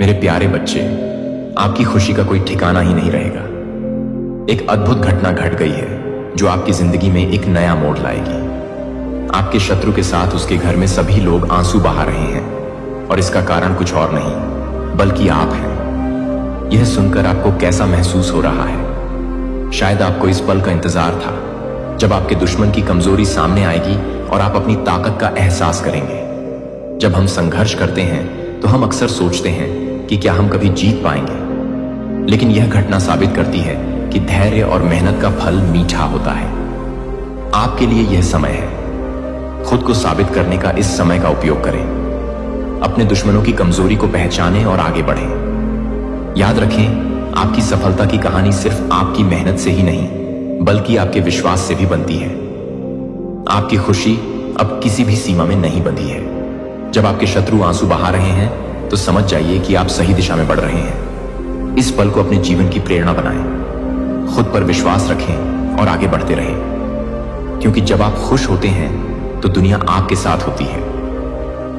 मेरे प्यारे बच्चे, आपकी खुशी का कोई ठिकाना ही नहीं रहेगा। एक अद्भुत घटना घट गई है जो आपकी जिंदगी में एक नया मोड़ लाएगी। आपके शत्रु के साथ उसके घर में सभी लोग आंसू बहा रहे हैं और इसका कारण कुछ और नहीं बल्कि आप हैं। यह सुनकर आपको कैसा महसूस हो रहा है? शायद आपको इस पल का इंतजार था जब आपके दुश्मन की कमजोरी सामने आएगी और आप अपनी ताकत का एहसास करेंगे। जब हम संघर्ष करते हैं तो हम अक्सर सोचते हैं कि क्या हम कभी जीत पाएंगे, लेकिन यह घटना साबित करती है कि धैर्य और मेहनत का फल मीठा होता है। आपके लिए यह समय है। खुद को साबित करने का इस समय का उपयोग करें। अपने दुश्मनों की कमजोरी को पहचानें और आगे बढ़ें। याद रखें, आपकी सफलता की कहानी सिर्फ आपकी मेहनत से ही नहीं बल्कि आपके विश्वास से भी बनती है। आपकी खुशी अब किसी भी सीमा में नहीं बंधी है। जब आपके शत्रु आंसू बहा रहे हैं तो समझ जाइए कि आप सही दिशा में बढ़ रहे हैं। इस पल को अपने जीवन की प्रेरणा बनाएं। खुद पर विश्वास रखें और आगे बढ़ते रहें, क्योंकि जब आप खुश होते हैं तो दुनिया आपके साथ होती है।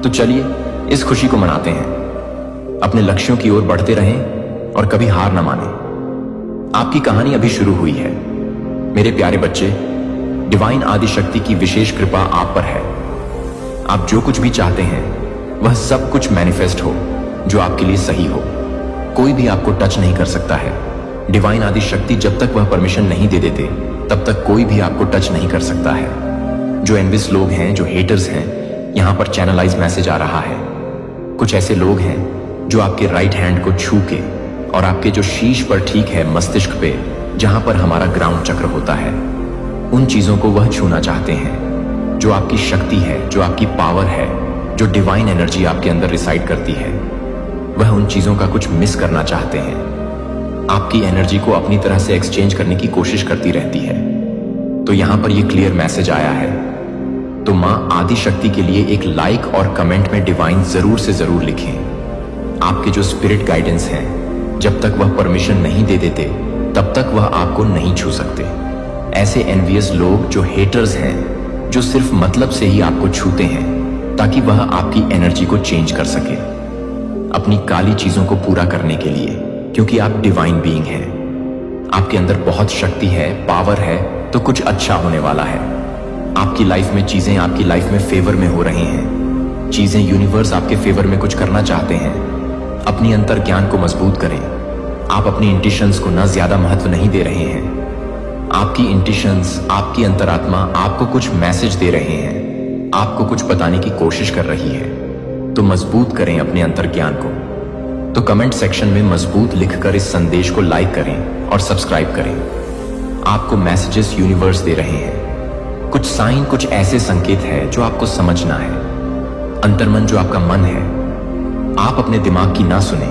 तो चलिए इस खुशी को मनाते हैं। अपने लक्ष्यों की ओर बढ़ते रहें और कभी हार ना मानें। आपकी कहानी अभी शुरू हुई है। मेरे प्यारे बच्चे, डिवाइन आदि शक्ति की विशेष कृपा आप पर है। आप जो कुछ भी चाहते हैं वह सब कुछ मैनिफेस्ट हो जो आपके लिए सही हो। कोई भी आपको टच नहीं कर सकता है। डिवाइन आदि शक्ति जब तक वह परमिशन नहीं दे देते तब तक कोई भी आपको टच नहीं कर सकता है। जो एनविस लोग हैं, जो हेटर्स हैं, यहां पर चैनलाइज मैसेज आ रहा है। कुछ ऐसे लोग हैं जो आपके राइट हैंड को छू के और आपके जो शीश पर ठीक है मस्तिष्क पे, जहां पर हमारा ग्राउंड चक्र होता है, उन चीजों को वह छूना चाहते हैं जो आपकी शक्ति है, जो आपकी पावर है, जो डिवाइन एनर्जी आपके अंदर रिसाइड करती है। वह उन चीजों का कुछ मिस करना चाहते हैं। आपकी एनर्जी को अपनी तरह से एक्सचेंज करने की कोशिश करती रहती है। तो यहां पर यह क्लियर मैसेज आया है। तो मां आदि शक्ति के लिए एक लाइक और कमेंट में डिवाइन जरूर से जरूर लिखें। आपके जो स्पिरिट गाइडेंस हैं, जब तक वह परमिशन नहीं दे देते तब तक वह आपको नहीं छू सकते। ऐसे एनवियस लोग, जो हेटर्स हैं, जो सिर्फ मतलब से ही आपको छूते हैं ताकि वह आपकी एनर्जी को चेंज कर सके अपनी काली चीजों को पूरा करने के लिए, क्योंकि आप डिवाइन बीइंग हैं। आपके अंदर बहुत शक्ति है, पावर है, तो कुछ अच्छा होने वाला है। आपकी लाइफ में चीजें आपकी लाइफ में फेवर में हो रही हैं। चीजें, यूनिवर्स आपके फेवर में कुछ करना चाहते हैं। अपनी अंतर ज्ञान को मजबूत करें। आप अपनी इंट्यूशंस को ना ज्यादा महत्व नहीं दे रहे हैं। आपकी इंट्यूशंस, आपकी अंतरात्मा आपको कुछ मैसेज दे रहे हैं, आपको कुछ बताने की कोशिश कर रही है। तो मजबूत करें अपने अंतर ज्ञान को। तो कमेंट सेक्शन में मजबूत लिखकर इस संदेश को लाइक करें और सब्सक्राइब करें। आपको मैसेजेस यूनिवर्स दे रहे हैं। कुछ साइन, कुछ ऐसे संकेत है जो आपको समझना है। अंतर्मन, जो आपका मन है, आप अपने दिमाग की ना सुने,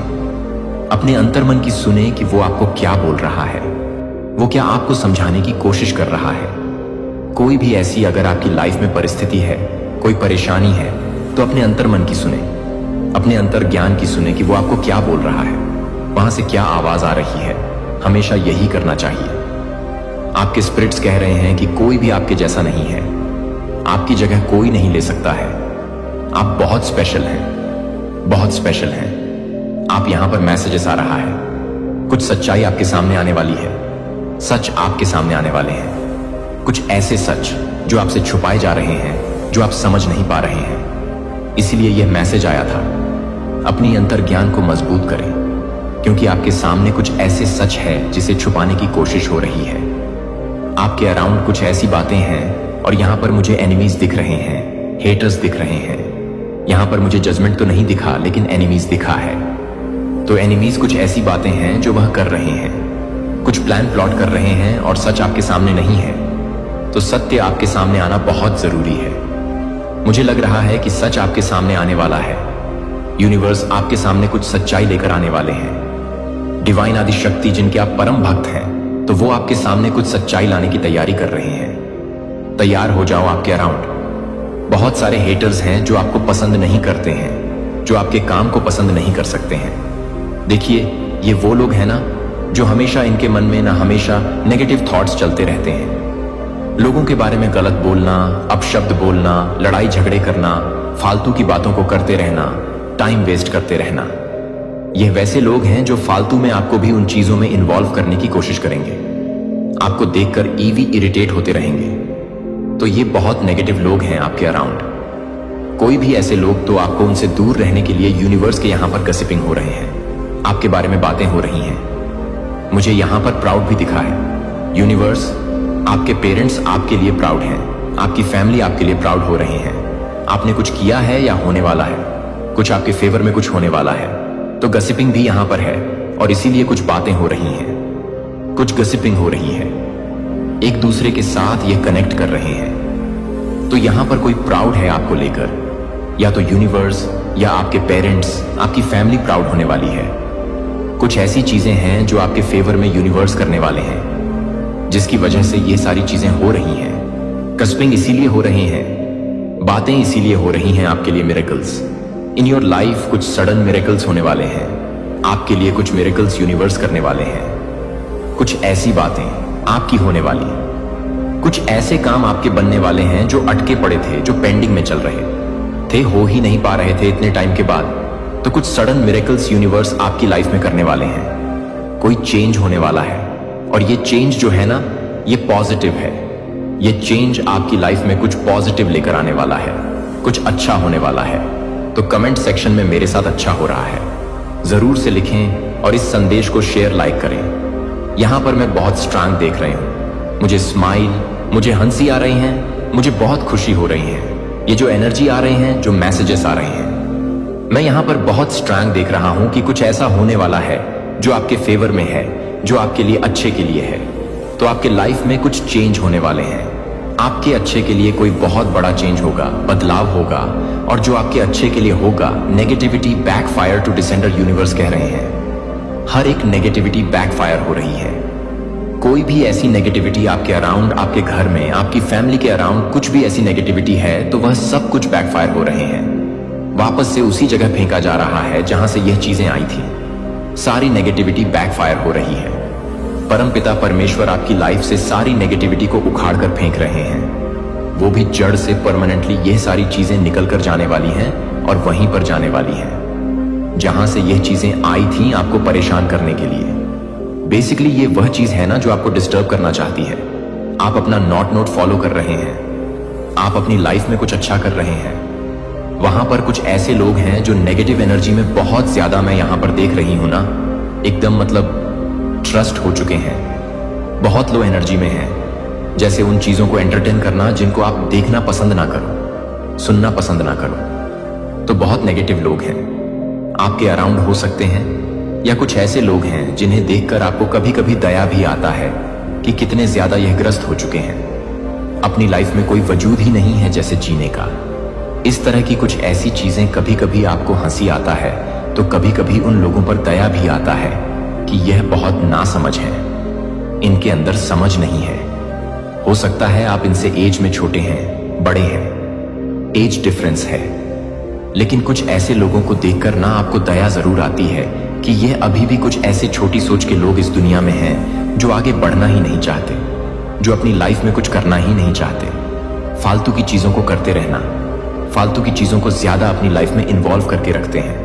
अपने अंतर्मन की सुने कि वो आपको क्या बोल रहा है, वो क्या आपको समझाने की कोशिश कर रहा है। कोई भी ऐसी अगर आपकी लाइफ में परिस्थिति है, कोई परेशानी है, तो अपने अंतर्मन की सुने, अपने अंतर ज्ञान की सुने कि वो आपको क्या बोल रहा है, वहां से क्या आवाज आ रही है। हमेशा यही करना चाहिए। आपके स्पिरिट्स कह रहे हैं कि कोई भी आपके जैसा नहीं है। आपकी जगह कोई नहीं ले सकता है। आप बहुत स्पेशल हैं, बहुत स्पेशल हैं। आप यहां पर मैसेजेस आ रहा है। कुछ सच्चाई आपके सामने आने वाली है। सच आपके सामने आने वाले हैं। कुछ ऐसे सच जो आपसे छुपाए जा रहे हैं, जो आप समझ नहीं पा रहे हैं। इसीलिए यह मैसेज आया था। अपनी अंतर ज्ञान को मजबूत करें, क्योंकि आपके सामने कुछ ऐसे सच है जिसे छुपाने की कोशिश हो रही है। आपके अराउंड कुछ ऐसी बातें हैं और यहां पर मुझे एनिमीज दिख रहे हैं, हेटर्स दिख रहे हैं। यहां पर मुझे जजमेंट तो नहीं दिखा, लेकिन एनिमीज दिखा है। तो एनिमीज कुछ ऐसी बातें हैं जो वह कर रहे हैं, कुछ प्लान प्लॉट कर रहे हैं और सच आपके सामने नहीं है। तो सत्य आपके सामने आना बहुत जरूरी है। मुझे लग रहा है कि सच आपके सामने आने वाला है। यूनिवर्स आपके सामने कुछ सच्चाई लेकर आने वाले हैं। डिवाइन आदि शक्ति, जिनके आप परम भक्त हैं, तो वो आपके सामने कुछ सच्चाई लाने की तैयारी कर रहे हैं। तैयार हो जाओ। आपके अराउंड बहुत सारे हेटर्स हैं जो आपको पसंद नहीं करते हैं, जो आपके काम को पसंद नहीं कर सकते हैं। देखिए, ये वो लोग हैं ना जो हमेशा, इनके मन में ना हमेशा नेगेटिव थॉट्स चलते रहते हैं। लोगों के बारे में गलत बोलना, अपशब्द बोलना, लड़ाई झगड़े करना, फालतू की बातों को करते रहना, टाइम वेस्ट करते रहना। यह वैसे लोग हैं जो फालतू में आपको भी उन चीजों में इन्वॉल्व करने की कोशिश करेंगे, आपको देखकर ईवी इरिटेट होते रहेंगे। तो ये बहुत नेगेटिव लोग हैं आपके अराउंड। कोई भी ऐसे लोग तो आपको उनसे दूर रहने के लिए यूनिवर्स के यहां पर गसिपिंग हो रहे हैं, आपके बारे में बातें हो रही हैं। मुझे यहां पर प्राउड भी दिखा है। यूनिवर्स, आपके पेरेंट्स आपके लिए प्राउड हैं, आपकी फैमिली आपके लिए प्राउड हो रहे हैं। आपने कुछ किया है या होने वाला है, कुछ आपके फेवर में कुछ होने वाला है, तो गसिपिंग भी यहां पर है और इसीलिए कुछ बातें हो रही हैं, कुछ गसिपिंग हो रही है, एक दूसरे के साथ ये कनेक्ट कर रहे हैं। तो यहां पर कोई प्राउड है आपको लेकर, या तो यूनिवर्स या आपके पेरेंट्स, आपकी फैमिली प्राउड होने वाली है। कुछ ऐसी चीजें हैं जो आपके फेवर में यूनिवर्स करने वाले हैं, जिसकी वजह से ये सारी चीजें हो रही हैं। गसिपिंग इसीलिए हो रहे हैं, बातें इसीलिए हो रही हैं आपके लिए। मिरेकल्स इन योर लाइफ, कुछ सडन मिरेकल्स होने वाले हैं आपके लिए, कुछ मिरेकल्स यूनिवर्स करने वाले हैं। कुछ ऐसी बातें आपकी होने वाली, कुछ ऐसे काम आपके बनने वाले हैं जो अटके पड़े थे, जो पेंडिंग में चल रहे थे, हो ही नहीं पा रहे थे इतने टाइम के बाद। तो कुछ सडन मिरेकल्स यूनिवर्स आपकी लाइफ में करने वाले हैं। कोई चेंज होने वाला है और ये चेंज जो है ना, ये पॉजिटिव है। ये चेंज आपकी लाइफ में कुछ पॉजिटिव लेकर आने वाला है, कुछ अच्छा होने वाला है। तो कमेंट सेक्शन में मेरे साथ अच्छा हो रहा है जरूर से लिखें और इस संदेश को शेयर, लाइक करें। यहां पर मैं बहुत स्ट्रांग देख रही हूं, मुझे स्माइल, मुझे हंसी आ रही है, मुझे बहुत खुशी हो रही है। ये जो एनर्जी आ रही है, जो मैसेजेस आ रहे हैं, मैं यहां पर बहुत स्ट्रांग देख रहा हूं कि कुछ ऐसा होने वाला है जो आपके फेवर में है, जो आपके लिए अच्छे के लिए है। तो आपके लाइफ में कुछ चेंज होने वाले हैं, आपके अच्छे के लिए कोई बहुत बड़ा चेंज होगा, बदलाव होगा। और जो आपके अच्छे के लिए होगा, negativity backfire to the sender universe कह रहे हैं। हर एक नेगेटिविटी बैकफायर हो रही है। कोई भी ऐसी नेगेटिविटी आपके अराउंड, आपके घर में, आपकी फैमिली के अराउंड कुछ भी ऐसी नेगेटिविटी है, तो वह सब कुछ बैकफायर हो रहे हैं। वापस से उसी जगह फेंका जा रहा है जहां से यह चीजें आई थी। सारी नेगेटिविटी बैकफायर हो रही है। परमपिता परमेश्वर आपकी लाइफ से सारी नेगेटिविटी को उखाड़ कर फेंक रहे हैं। वो भी जड़ से परमानेंटली यह सारी चीजें निकल कर जाने वाली हैं और वहीं पर जाने वाली हैं जहां से यह चीजें आई थी आपको परेशान करने के लिए। बेसिकली ये वह चीज है ना जो आपको डिस्टर्ब करना चाहती है। आप अपना नोट फॉलो कर रहे हैं, आप अपनी लाइफ में कुछ अच्छा कर रहे हैं। वहां पर कुछ ऐसे लोग हैं जो नेगेटिव एनर्जी में बहुत ज्यादा, मैं यहां पर देख रही हूं ना, एकदम मतलब ट्रस्ट हो चुके हैं, बहुत लो एनर्जी में हैं। जैसे उन चीजों को एंटरटेन करना जिनको आप देखना पसंद ना करो, सुनना पसंद ना करो। तो बहुत नेगेटिव लोग हैं आपके अराउंड हो सकते हैं, या कुछ ऐसे लोग हैं जिन्हें देखकर आपको कभी कभी दया भी आता है कि कितने ज्यादा यह ग्रस्त हो चुके हैं, अपनी लाइफ में कोई वजूद ही नहीं है जैसे जीने का। इस तरह की कुछ ऐसी चीजें, कभी कभी आपको हंसी आता है तो कभी कभी उन लोगों पर दया भी आता है कि यह बहुत नासमझ है, इनके अंदर समझ नहीं है। हो सकता है आप इनसे एज में छोटे हैं, बड़े हैं, एज डिफरेंस है, लेकिन कुछ ऐसे लोगों को देखकर ना आपको दया जरूर आती है कि यह अभी भी कुछ ऐसे छोटी सोच के लोग इस दुनिया में हैं जो आगे बढ़ना ही नहीं चाहते, जो अपनी लाइफ में कुछ करना ही नहीं चाहते, फालतू की चीजों को करते रहना, फालतू की चीजों को ज्यादा अपनी लाइफ में इन्वॉल्व करके रखते हैं।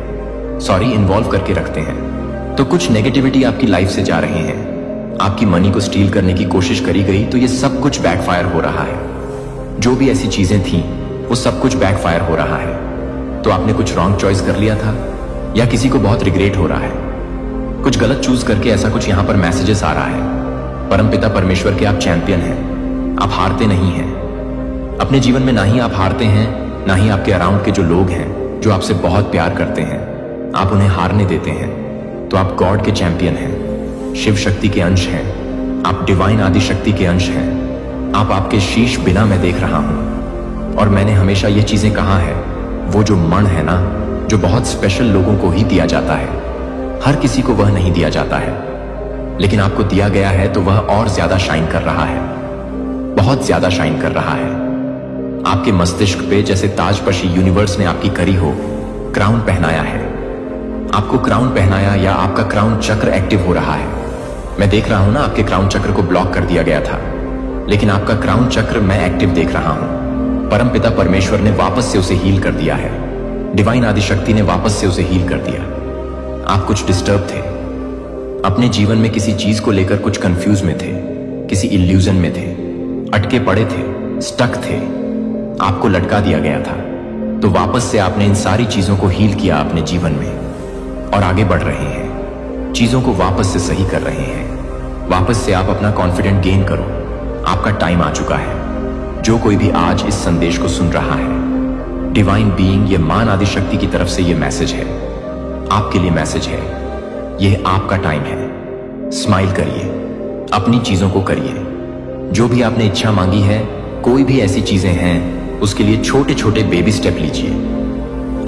तो कुछ नेगेटिविटी आपकी लाइफ से जा रहे हैं, आपकी मनी को स्टील करने की कोशिश करी गई, तो ये सब कुछ बैकफायर हो रहा है। जो भी ऐसी चीजें थी वो सब कुछ बैकफायर हो रहा है। तो आपने कुछ रॉन्ग चॉइस कर लिया था, या किसी को बहुत रिग्रेट हो रहा है, कुछ गलत चूज करके, ऐसा कुछ यहां पर मैसेजेस आ रहा है। परमपिता परमेश्वर के आप चैंपियन हैं, आप हारते नहीं हैं अपने जीवन में। ना ही आप हारते हैं, ना ही आपके अराउंड के जो लोग हैं जो आपसे बहुत प्यार करते हैं, आप उन्हें हारने देते हैं। तो आप गॉड के चैंपियन हैं, शिव शक्ति के अंश हैं, आप डिवाइन आदि शक्ति के अंश हैं। आप आपके शीश बिना मैं देख रहा हूं। और मैंने हमेशा ये चीजें कहा है, वो जो मण है ना, जो बहुत स्पेशल लोगों को ही दिया जाता है, हर किसी को वह नहीं दिया जाता है, लेकिन आपको दिया गया है तो वह और ज्यादा शाइन कर रहा है, बहुत ज्यादा शाइन कर रहा है। आपके मस्तिष्क पे जैसे ताजपशी यूनिवर्स ने आपकी करी हो, क्राउन पहनाया है, आपको क्राउन पहनाया, या आपका क्राउन चक्र एक्टिव हो रहा है। मैं देख रहा हूं ना, आपके क्राउन चक्र को ब्लॉक कर दिया गया था, लेकिन आपका क्राउन चक्र मैं एक्टिव देख रहा हूं। परमपिता परमेश्वर ने वापस से उसे हील कर दिया है, डिवाइन आदि शक्ति ने वापस से उसे हील कर दिया। आप कुछ डिस्टर्ब थे, अपने जीवन में किसी चीज को लेकर कुछ कंफ्यूज में थे, किसी इल्यूजन में थे, अटके पड़े थे, स्टक थे, आपको लटका दिया गया था। तो वापस से आपने इन सारी चीजों को हील किया अपने जीवन में और आगे बढ़ रहे हैं, चीजों को वापस से सही कर रहे हैं। वापस से आप अपना कॉन्फिडेंट गेन करो, आपका टाइम आ चुका है। जो कोई भी आज इस संदेश को सुन रहा है, डिवाइन बीइंग, ये मान आदि शक्ति की तरफ से ये मैसेज है, आपके लिए मैसेज है। यह आपका टाइम है। स्माइल करिए, अपनी चीजों को करिए। जो भी आपने इच्छा मांगी है, कोई भी ऐसी चीजें हैं, उसके लिए छोटे छोटे बेबी स्टेप लीजिए।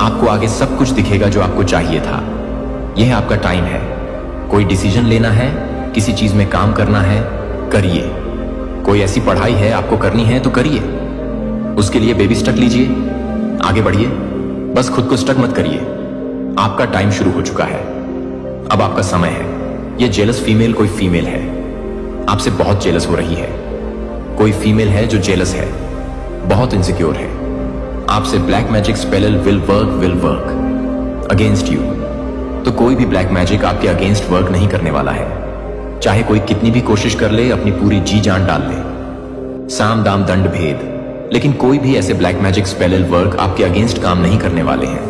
आपको आगे सब कुछ दिखेगा जो आपको चाहिए था। यह आपका टाइम है। कोई डिसीजन लेना है, किसी चीज में काम करना है, करिए। कोई ऐसी पढ़ाई है आपको करनी है तो करिए, उसके लिए बेबी स्टेप लीजिए, आगे बढ़िए। बस खुद को स्टक मत करिए। आपका टाइम शुरू हो चुका है, अब आपका समय है। यह जेलस फीमेल कोई फीमेल है, आपसे बहुत जेलस हो रही है। कोई फीमेल है जो जेलस है, बहुत इनसिक्योर है। आपसे black magic spell will work against you. तो कोई भी ब्लैक मैजिक आपके अगेंस्ट वर्क नहीं करने वाला है। चाहे कोई कितनी भी कोशिश कर ले, अपनी पूरी जी जान डाल ले, साम दाम दंड भेद, लेकिन कोई भी ऐसे ब्लैक मैजिक स्पेल वर्क आपके अगेंस्ट काम नहीं करने वाले हैं।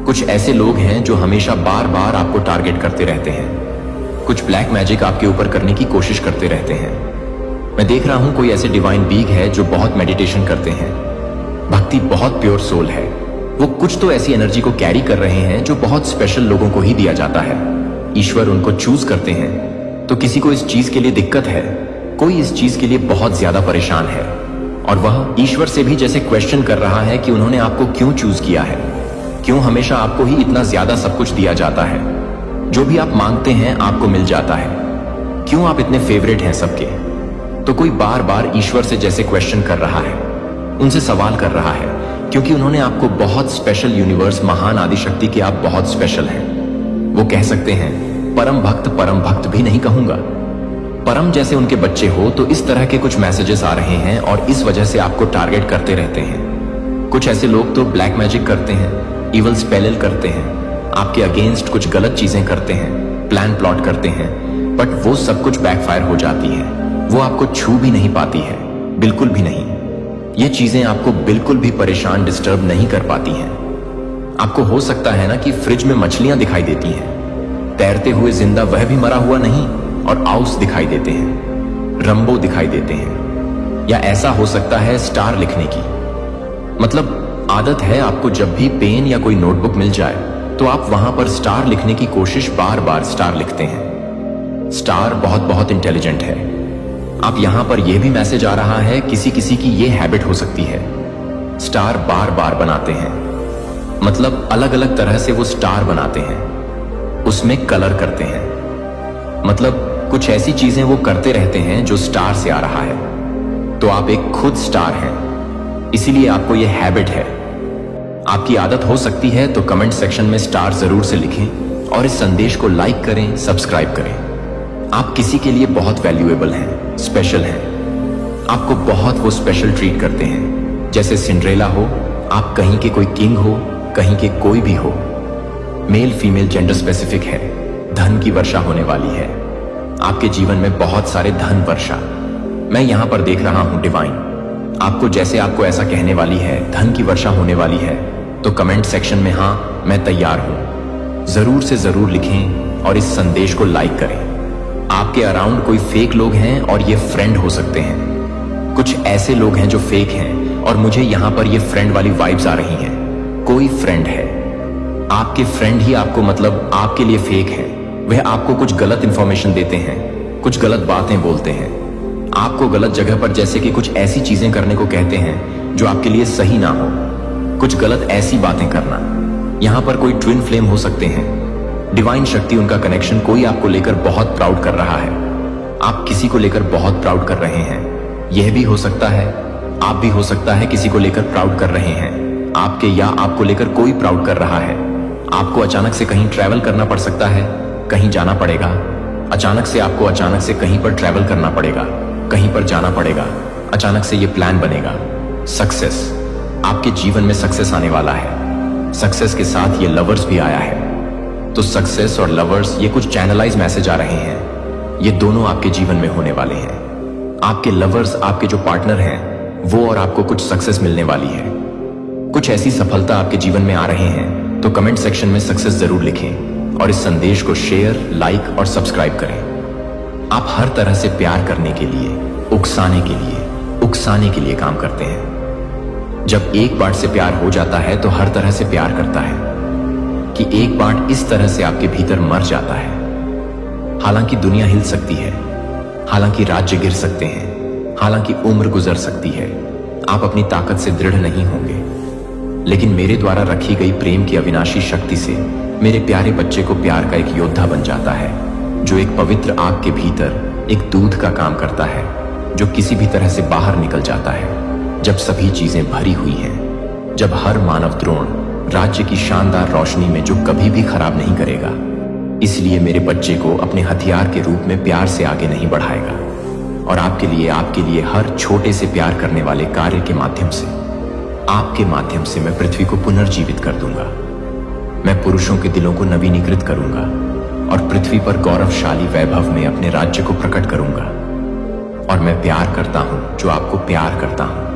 कुछ ऐसे लोग हैं जो हमेशा बार बार आपको टारगेट करते रहते हैं, कुछ ब्लैक मैजिक आपके ऊपर करने की कोशिश करते रहते हैं। मैं देख रहा हूं कोई ऐसे डिवाइन बीग है जो बहुत मेडिटेशन करते हैं, भक्ति बहुत प्योर सोल है। वो कुछ तो ऐसी एनर्जी को कैरी कर रहे हैं जो बहुत स्पेशल लोगों को ही दिया जाता है। ईश्वर उनको चूज करते हैं। तो किसी को इस चीज के लिए दिक्कत है, कोई इस चीज के लिए बहुत ज्यादा परेशान है, और वह ईश्वर से भी जैसे क्वेश्चन कर रहा है कि उन्होंने आपको क्यों चूज किया है, क्यों हमेशा आपको ही इतना ज्यादा सब कुछ दिया जाता है, जो भी आप मांगते हैं आपको मिल जाता है, क्यों आप इतने फेवरेट हैं सबके। तो कोई बार बार ईश्वर से जैसे क्वेश्चन कर रहा है, उनसे सवाल कर रहा है, क्योंकि उन्होंने आपको बहुत स्पेशल, यूनिवर्स, महान आदि शक्ति के आप बहुत स्पेशल हैं। वो कह सकते हैं परम भक्त भी नहीं कहूंगा, परम जैसे उनके बच्चे हो। तो इस तरह के कुछ मैसेजेस आ रहे हैं और इस वजह से आपको टारगेट करते रहते हैं। कुछ ऐसे लोग तो ब्लैक मैजिक करते हैं, इवल स्पेल करते हैं, आपके अगेंस्ट कुछ गलत चीजें करते हैं, प्लान प्लॉट करते हैं, बट वो सब कुछ बैकफायर हो जाती है। वो आपको छू भी नहीं पाती है, बिल्कुल भी नहीं। ये चीजें आपको बिल्कुल भी परेशान, डिस्टर्ब नहीं कर पाती हैं। आपको हो सकता है ना कि फ्रिज में मछलियां दिखाई देती हैं, तैरते हुए जिंदा वह भी मरा हुआ नहीं, और आउस दिखाई देते हैं, रंबो दिखाई देते हैं। या ऐसा हो सकता है स्टार लिखने की, मतलब आदत है आपको जब भी पेन या कोई नोटबुक मिल जाए तो आप वहां पर स्टार लिखने की कोशिश, बार बार स्टार लिखते हैं। स्टार बहुत बहुत इंटेलिजेंट है। आप यहां पर यह भी मैसेज आ रहा है, किसी किसी की यह हैबिट हो सकती है, स्टार बार बार बनाते हैं, मतलब अलग अलग तरह से वो स्टार बनाते हैं, उसमें कलर करते हैं, मतलब कुछ ऐसी चीजें वो करते रहते हैं जो स्टार से आ रहा है। तो आप एक खुद स्टार हैं, इसीलिए आपको यह हैबिट है। आपकी आदत हो सकती है तो कमेंट सेक्शन में स्टार जरूर से लिखें और इस संदेश को लाइक करें, सब्सक्राइब करें। आप किसी के लिए बहुत वैल्यूएबल हैं, स्पेशल हैं। आपको बहुत वो स्पेशल ट्रीट करते हैं, जैसे सिंड्रेला हो, आप कहीं के कोई किंग हो, कहीं के कोई भी हो। मेल फीमेल जेंडर स्पेसिफिक है। धन की वर्षा होने वाली है, आपके जीवन में बहुत सारे धन वर्षा। मैं यहां पर देख रहा हूं डिवाइन आपको, जैसे आपको ऐसा कहने वाली है, धन की वर्षा होने वाली है, तो कमेंट सेक्शन में हां मैं तैयार हूं जरूर से जरूर लिखें और इस संदेश को लाइक करें। आपके अराउंड कोई फेक लोग हैं और ये फ्रेंड हो सकते हैं। कुछ ऐसे लोग हैं जो फेक हैं और मुझे यहां पर ये फ्रेंड वाली वाइब्स आ रही हैं। कोई फ्रेंड है, आपके फ्रेंड ही आपको, मतलब आपके लिए फेक है। वह आपको कुछ गलत इंफॉर्मेशन देते हैं, कुछ गलत बातें बोलते हैं, आपको गलत जगह पर जैसे कि कुछ ऐसी चीजें करने को कहते हैं जो आपके लिए सही ना हो, कुछ गलत ऐसी बातें करना। यहां पर कोई ट्विन फ्लेम हो सकते हैं, डिवाइन शक्ति, उनका कनेक्शन कोई आपको लेकर बहुत प्राउड कर रहा है, आप किसी को लेकर बहुत प्राउड कर रहे हैं। यह भी हो सकता है, आप भी हो सकता है किसी को लेकर प्राउड कर रहे हैं, आपके या आपको लेकर कोई प्राउड कर रहा है। आपको अचानक से कहीं ट्रैवल करना पड़ सकता है, कहीं जाना पड़ेगा, अचानक से आपको अचानक से कहीं पर ट्रैवल करना पड़ेगा, कहीं पर जाना पड़ेगा, अचानक से ये प्लान बनेगा। सक्सेस, आपके जीवन में सक्सेस आने वाला है, सक्सेस के साथ ये लवर्स भी आया है। तो सक्सेस और लवर्स, ये कुछ चैनलाइज मैसेज आ रहे हैं। ये दोनों आपके जीवन में होने वाले हैं। आपके लवर्स, आपके जो पार्टनर हैं, वो और आपको कुछ सक्सेस मिलने वाली है। कुछ ऐसी सफलता आपके जीवन में आ रहे हैं, तो कमेंट सेक्शन में सक्सेस जरूर लिखें और इस संदेश को शेयर, लाइक और सब्सक्राइब करें। आप हर तरह से प्यार करने के लिए, उकसाने के लिए काम करते हैं। जब एक बार से प्यार हो जाता है तो हर तरह से प्यार करता है कि एक बार इस तरह से आपके भीतर मर जाता है। हालांकि दुनिया हिल सकती है, हालांकि राज्य गिर सकते हैं, हालांकि उम्र गुजर सकती है, आप अपनी ताकत से दृढ़ नहीं होंगे, लेकिन मेरे द्वारा रखी गई प्रेम की अविनाशी शक्ति से मेरे प्यारे बच्चे को प्यार का एक योद्धा बन जाता है, जो एक पवित्र आग के भीतर एक दूध का काम करता है, जो किसी भी तरह से बाहर निकल जाता है जब सभी चीजें भरी हुई हैं, जब हर मानव द्रोण राज्य की शानदार रोशनी में जो कभी भी खराब नहीं करेगा। इसलिए मेरे बच्चे को अपने हथियार के रूप में प्यार से आगे नहीं बढ़ाएगा और आपके लिए हर छोटे से प्यार करने वाले कार्य के माध्यम से, आपके माध्यम से मैं पृथ्वी को पुनर्जीवित कर दूंगा। मैं पुरुषों के दिलों को नवीनीकृत करूंगा और पृथ्वी पर गौरवशाली वैभव में अपने राज्य को प्रकट करूंगा। और मैं प्यार करता हूं जो आपको प्यार करता हूं।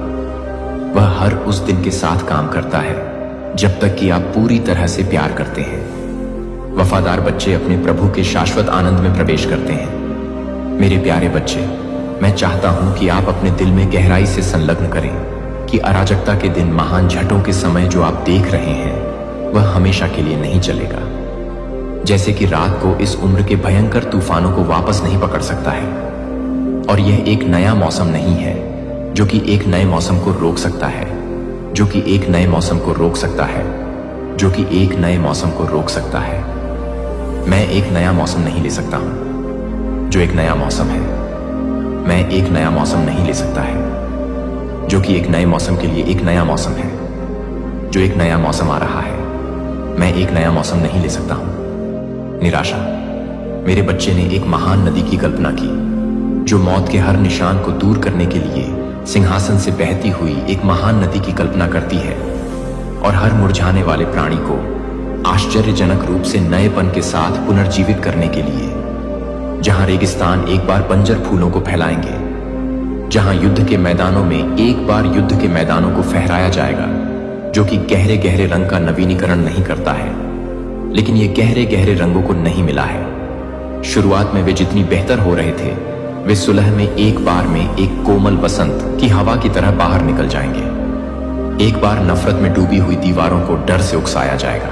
वह हर उस दिन के साथ काम करता है जब तक कि आप पूरी तरह से प्यार करते हैं। वफादार बच्चे अपने प्रभु के शाश्वत आनंद में प्रवेश करते हैं। मेरे प्यारे बच्चे, मैं चाहता हूं कि आप अपने दिल में गहराई से संलग्न करें कि अराजकता के दिन, महान झटों के समय जो आप देख रहे हैं, वह हमेशा के लिए नहीं चलेगा। जैसे कि रात को इस उम्र के भयंकर तूफानों को वापस नहीं पकड़ सकता है, और यह एक नया मौसम नहीं है जो कि एक नए मौसम को रोक सकता है, जो कि एक नए मौसम को रोक सकता है, जो कि एक नए मौसम को रोक सकता है। मैं एक नया मौसम नहीं ले सकता हूं जो एक नया मौसम है। मैं एक नया मौसम नहीं ले सकता है जो कि एक नए मौसम के लिए एक नया मौसम है, जो एक नया मौसम आ रहा है। मैं एक नया मौसम नहीं ले सकता हूं। निराशा, मेरे बच्चे ने एक महान नदी की कल्पना की जो मौत के हर निशान को दूर करने के लिए सिंहासन से बहती हुई एक महान नदी की कल्पना करती है और हर मुरझाने वाले प्राणी को आश्चर्यजनक रूप से नएपन के साथ पुनर्जीवित करने के लिए, जहां रेगिस्तान एक बार बंजर फूलों को फैलाएंगे, जहां युद्ध के मैदानों में एक बार युद्ध के मैदानों को फहराया जाएगा, जो कि गहरे गहरे रंग का नवीनीकरण नहीं करता है, लेकिन ये गहरे गहरे रंगों को नहीं मिला है। शुरुआत में वे जितनी बेहतर हो रहे थे, वे सुलह में एक बार में एक कोमल बसंत की हवा की तरह बाहर निकल जाएंगे। एक बार नफरत में डूबी हुई दीवारों को डर से उकसाया जाएगा।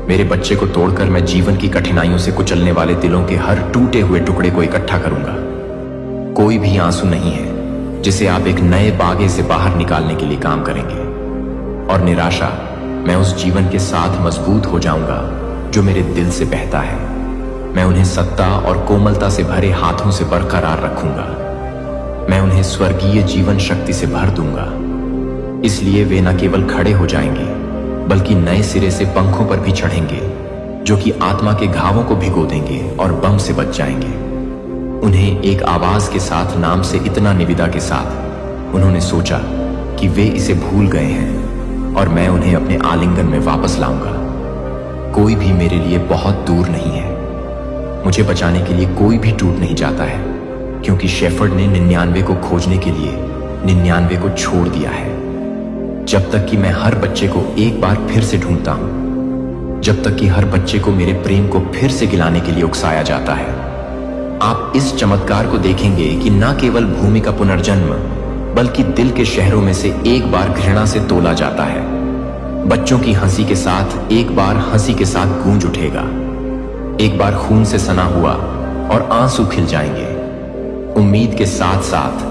मेरे बच्चे को तोड़कर मैं जीवन की कठिनाइयों से कुचलने वाले दिलों के हर टूटे हुए टुकड़े को इकट्ठा करूंगा। कोई भी आंसू नहीं है जिसे आप एक नए बागे से बाहर निकालने के लिए काम करेंगे। और निराशा, मैं उस जीवन के साथ मजबूत हो जाऊंगा जो मेरे दिल से बहता है। मैं उन्हें सत्ता और कोमलता से भरे हाथों से बरकरार रखूंगा। मैं उन्हें स्वर्गीय जीवन शक्ति से भर दूंगा। इसलिए वे न केवल खड़े हो जाएंगे बल्कि नए सिरे से पंखों पर भी चढ़ेंगे, जो कि आत्मा के घावों को भिगो देंगे और बम से बच जाएंगे। उन्हें एक आवाज के साथ, नाम से इतना निविदा के साथ, उन्होंने सोचा कि वे इसे भूल गए हैं और मैं उन्हें अपने आलिंगन में वापस लाऊंगा। कोई भी मेरे लिए बहुत दूर नहीं है। मुझे बचाने के लिए कोई भी टूट नहीं जाता है, क्योंकि शेफर्ड ने 99 को खोजने के लिए 99 को छोड़ दिया है। जब तक कि मैं हर बच्चे को एक बार फिर से ढूंढता हूं, जब तक कि हर बच्चे को मेरे प्रेम को फिर से गिलाने के लिए उकसाया जाता है। आप इस चमत्कार को देखेंगे कि न केवल भूमि का पुनर्जन्म बल्कि दिल के शहरों में से एक बार घृणा से तोला जाता है। बच्चों की हंसी के साथ एक बार हंसी के साथ गूंज उठेगा। एक बार खून से सना हुआ और आंसू खिल जाएंगे। उम्मीद के साथ साथ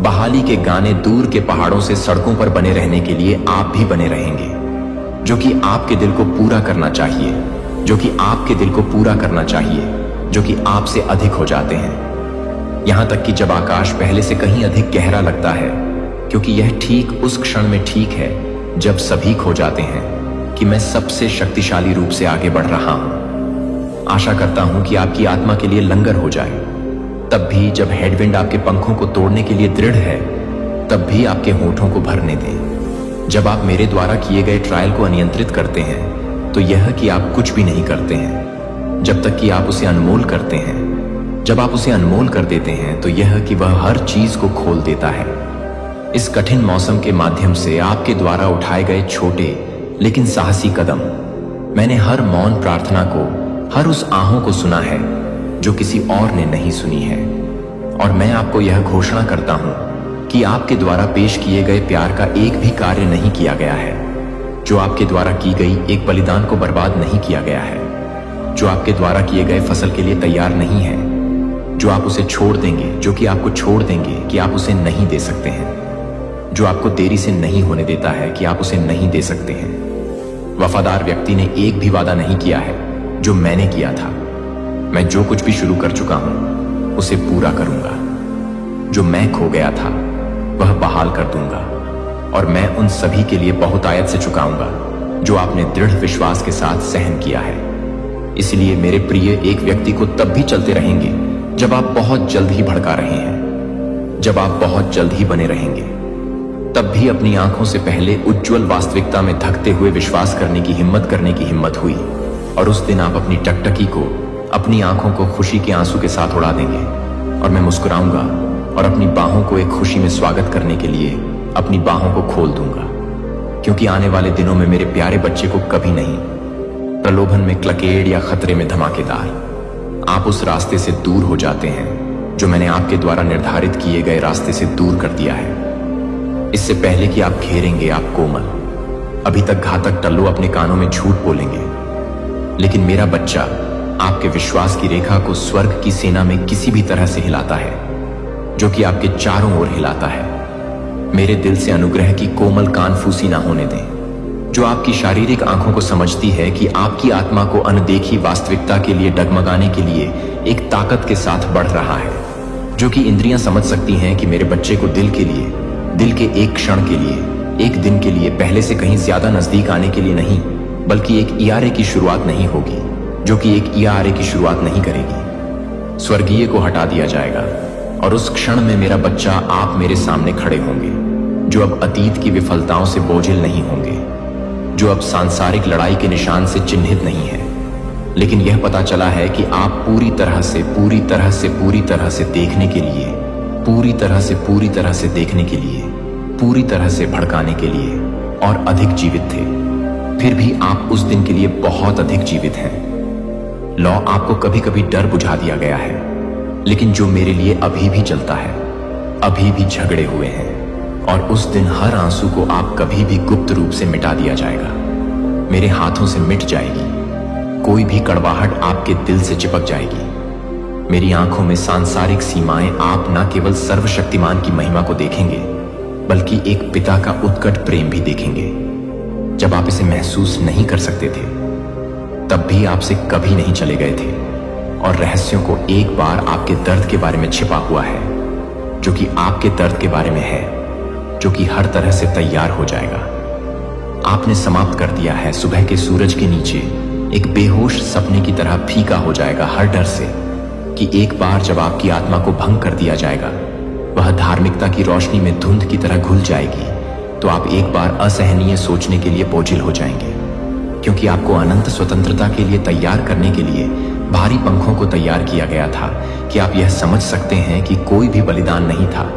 बहाली के गाने दूर के पहाड़ों से सड़कों पर बने रहने के लिए आप भी बने रहेंगे, जो कि आपके दिल को पूरा करना चाहिए, जो कि आपके दिल को पूरा करना चाहिए, जो कि आपसे अधिक हो जाते हैं। यहां तक कि जब आकाश पहले से कहीं अधिक गहरा लगता है, क्योंकि यह ठीक उस क्षण में ठीक है जब सभी खो जाते हैं कि मैं सबसे शक्तिशाली रूप से आगे बढ़ रहा हूं। आशा करता हूं कि आपकी आत्मा के लिए लंगर हो जाए। तब भी जब हेडविंड आपके पंखों को तोड़ने के लिए दृढ़ है, तब भी आपके होठों को भरने दें। जब आप मेरे द्वारा किए गए ट्रायल को अनियंत्रित करते हैं, तो यह कि आप कुछ भी नहीं करते हैं जब तक कि आप उसे अनमोल करते हैं। जब आप उसे अनमोल कर देते हैं तो यह कि वह हर चीज को खोल देता है। इस कठिन मौसम के माध्यम से आपके द्वारा उठाए गए छोटे लेकिन साहसी कदम, मैंने हर मौन प्रार्थना को, हर उस आहों को सुना है जो किसी और ने नहीं सुनी है। और मैं आपको यह घोषणा करता हूं कि आपके द्वारा पेश किए गए प्यार का एक भी कार्य नहीं किया गया है। जो आपके द्वारा की गई एक बलिदान को बर्बाद नहीं किया गया है। जो आपके द्वारा किए गए फसल के लिए तैयार नहीं है। जो आप उसे छोड़ देंगे, जो कि आपको छोड़ देंगे कि आप उसे नहीं दे सकते हैं। जो आपको देरी से नहीं होने देता है कि आप उसे नहीं दे सकते हैं। वफादार व्यक्ति ने एक भी वादा नहीं किया है जो मैंने किया था। मैं जो कुछ भी शुरू कर चुका हूं उसे पूरा करूंगा। जो मैं खो गया था वह बहाल कर दूंगा, और मैं उन सभी के लिए बहुतायत से चुकाऊंगा जो आपने दृढ़ विश्वास के साथ सहन किया है। इसलिए मेरे प्रिय, एक व्यक्ति को तब भी चलते रहेंगे जब आप बहुत जल्द ही भड़का रहे हैं, जब आप बहुत जल्द ही बने रहेंगे। तब भी अपनी आंखों से पहले उज्जवल वास्तविकता में धकते हुए विश्वास करने की हिम्मत हुई, और उस दिन आप अपनी टकटकी को, अपनी आंखों को खुशी के आंसू के साथ उड़ा देंगे, और मैं मुस्कुराऊंगा और अपनी बाहों को एक खुशी में स्वागत करने के लिए अपनी बाहों को खोल दूंगा। क्योंकि आने वाले दिनों में मेरे प्यारे बच्चे को कभी नहीं प्रलोभन में क्लकेड़ या खतरे में धमाकेदार, आप उस रास्ते से दूर हो जाते हैं जो मैंने आपके द्वारा निर्धारित किए गए रास्ते से दूर कर दिया है। इससे पहले कि आप घेरेंगे, आप कोमल, अभी तक घातक टल्लू अपने कानों में झूठ बोलेंगे, लेकिन मेरा बच्चा आपके विश्वास की रेखा को स्वर्ग की सेना में किसी भी तरह से हिलाता है, जो कि आपके चारों ओर हिलाता है। मेरे दिल से अनुग्रह की कोमल कानफूसी ना होने दें, जो आपकी शारीरिक आंखों को समझती है कि आपकी आत्मा को अनदेखी वास्तविकता के लिए डगमगाने के लिए एक ताकत के साथ बढ़ रहा है, जो कि इंद्रियां समझ सकती हैं कि मेरे बच्चे को दिल के लिए, दिल के एक क्षण के लिए, एक दिन के लिए पहले से कहीं ज्यादा नजदीक आने के लिए नहीं, बल्कि एक इयारे की शुरुआत नहीं होगी, जो कि एक इयारे की शुरुआत नहीं करेगी। स्वर्गीय को हटा दिया जाएगा, और उस क्षण में मेरा बच्चा, आप मेरे सामने खड़े होंगे, जो अब अतीत की विफलताओं से बोझिल नहीं होंगे, जो अब सांसारिक लड़ाई के निशान से चिन्हित नहीं है, लेकिन यह पता चला है कि आप पूरी तरह से देखने के लिए, पूरी तरह से भड़काने के लिए और अधिक जीवित थे। फिर भी आप उस दिन के लिए बहुत अधिक जीवित हैं। लौ आपको कभी कभी डर बुझा दिया गया है, लेकिन जो मेरे लिए अभी भी चलता है, अभी भी झगड़े हुए हैं, और उस दिन हर आंसू को आप कभी भी गुप्त रूप से मिटा दिया जाएगा, मेरे हाथों से मिट जाएगी। कोई भी कड़वाहट आपके दिल से चिपक जाएगी। मेरी आंखों में सांसारिक सीमाएं, आप न केवल सर्वशक्तिमान की महिमा को देखेंगे, बल्कि एक पिता का उत्कट प्रेम भी देखेंगे। जब आप इसे महसूस नहीं कर सकते थे, तब भी आपसे कभी नहीं चले गए थे, और रहस्यों को एक बार आपके दर्द के बारे में छिपा हुआ है, जो कि आपके दर्द के बारे में है, जो कि हर तरह से तैयार हो जाएगा। आपने समाप्त कर दिया है सुबह के सूरज के नीचे एक बेहोश सपने की तरह फीका हो जाएगा हर डर से कि एक बार जब आपकी आत्मा को भंग कर दिया जाएगा, वह धार्मिकता की रोशनी में धुंध की तरह घुल जाएगी, तो आप एक बार असहनीय सोचने के लिए बोझिल हो जाएंगे, क्योंकि आपको अनंत स्वतंत्रता के लिए तैयार करने के लिए भारी पंखों को तैयार किया गया था कि आप यह समझ सकते हैं कि कोई भी बलिदान नहीं था।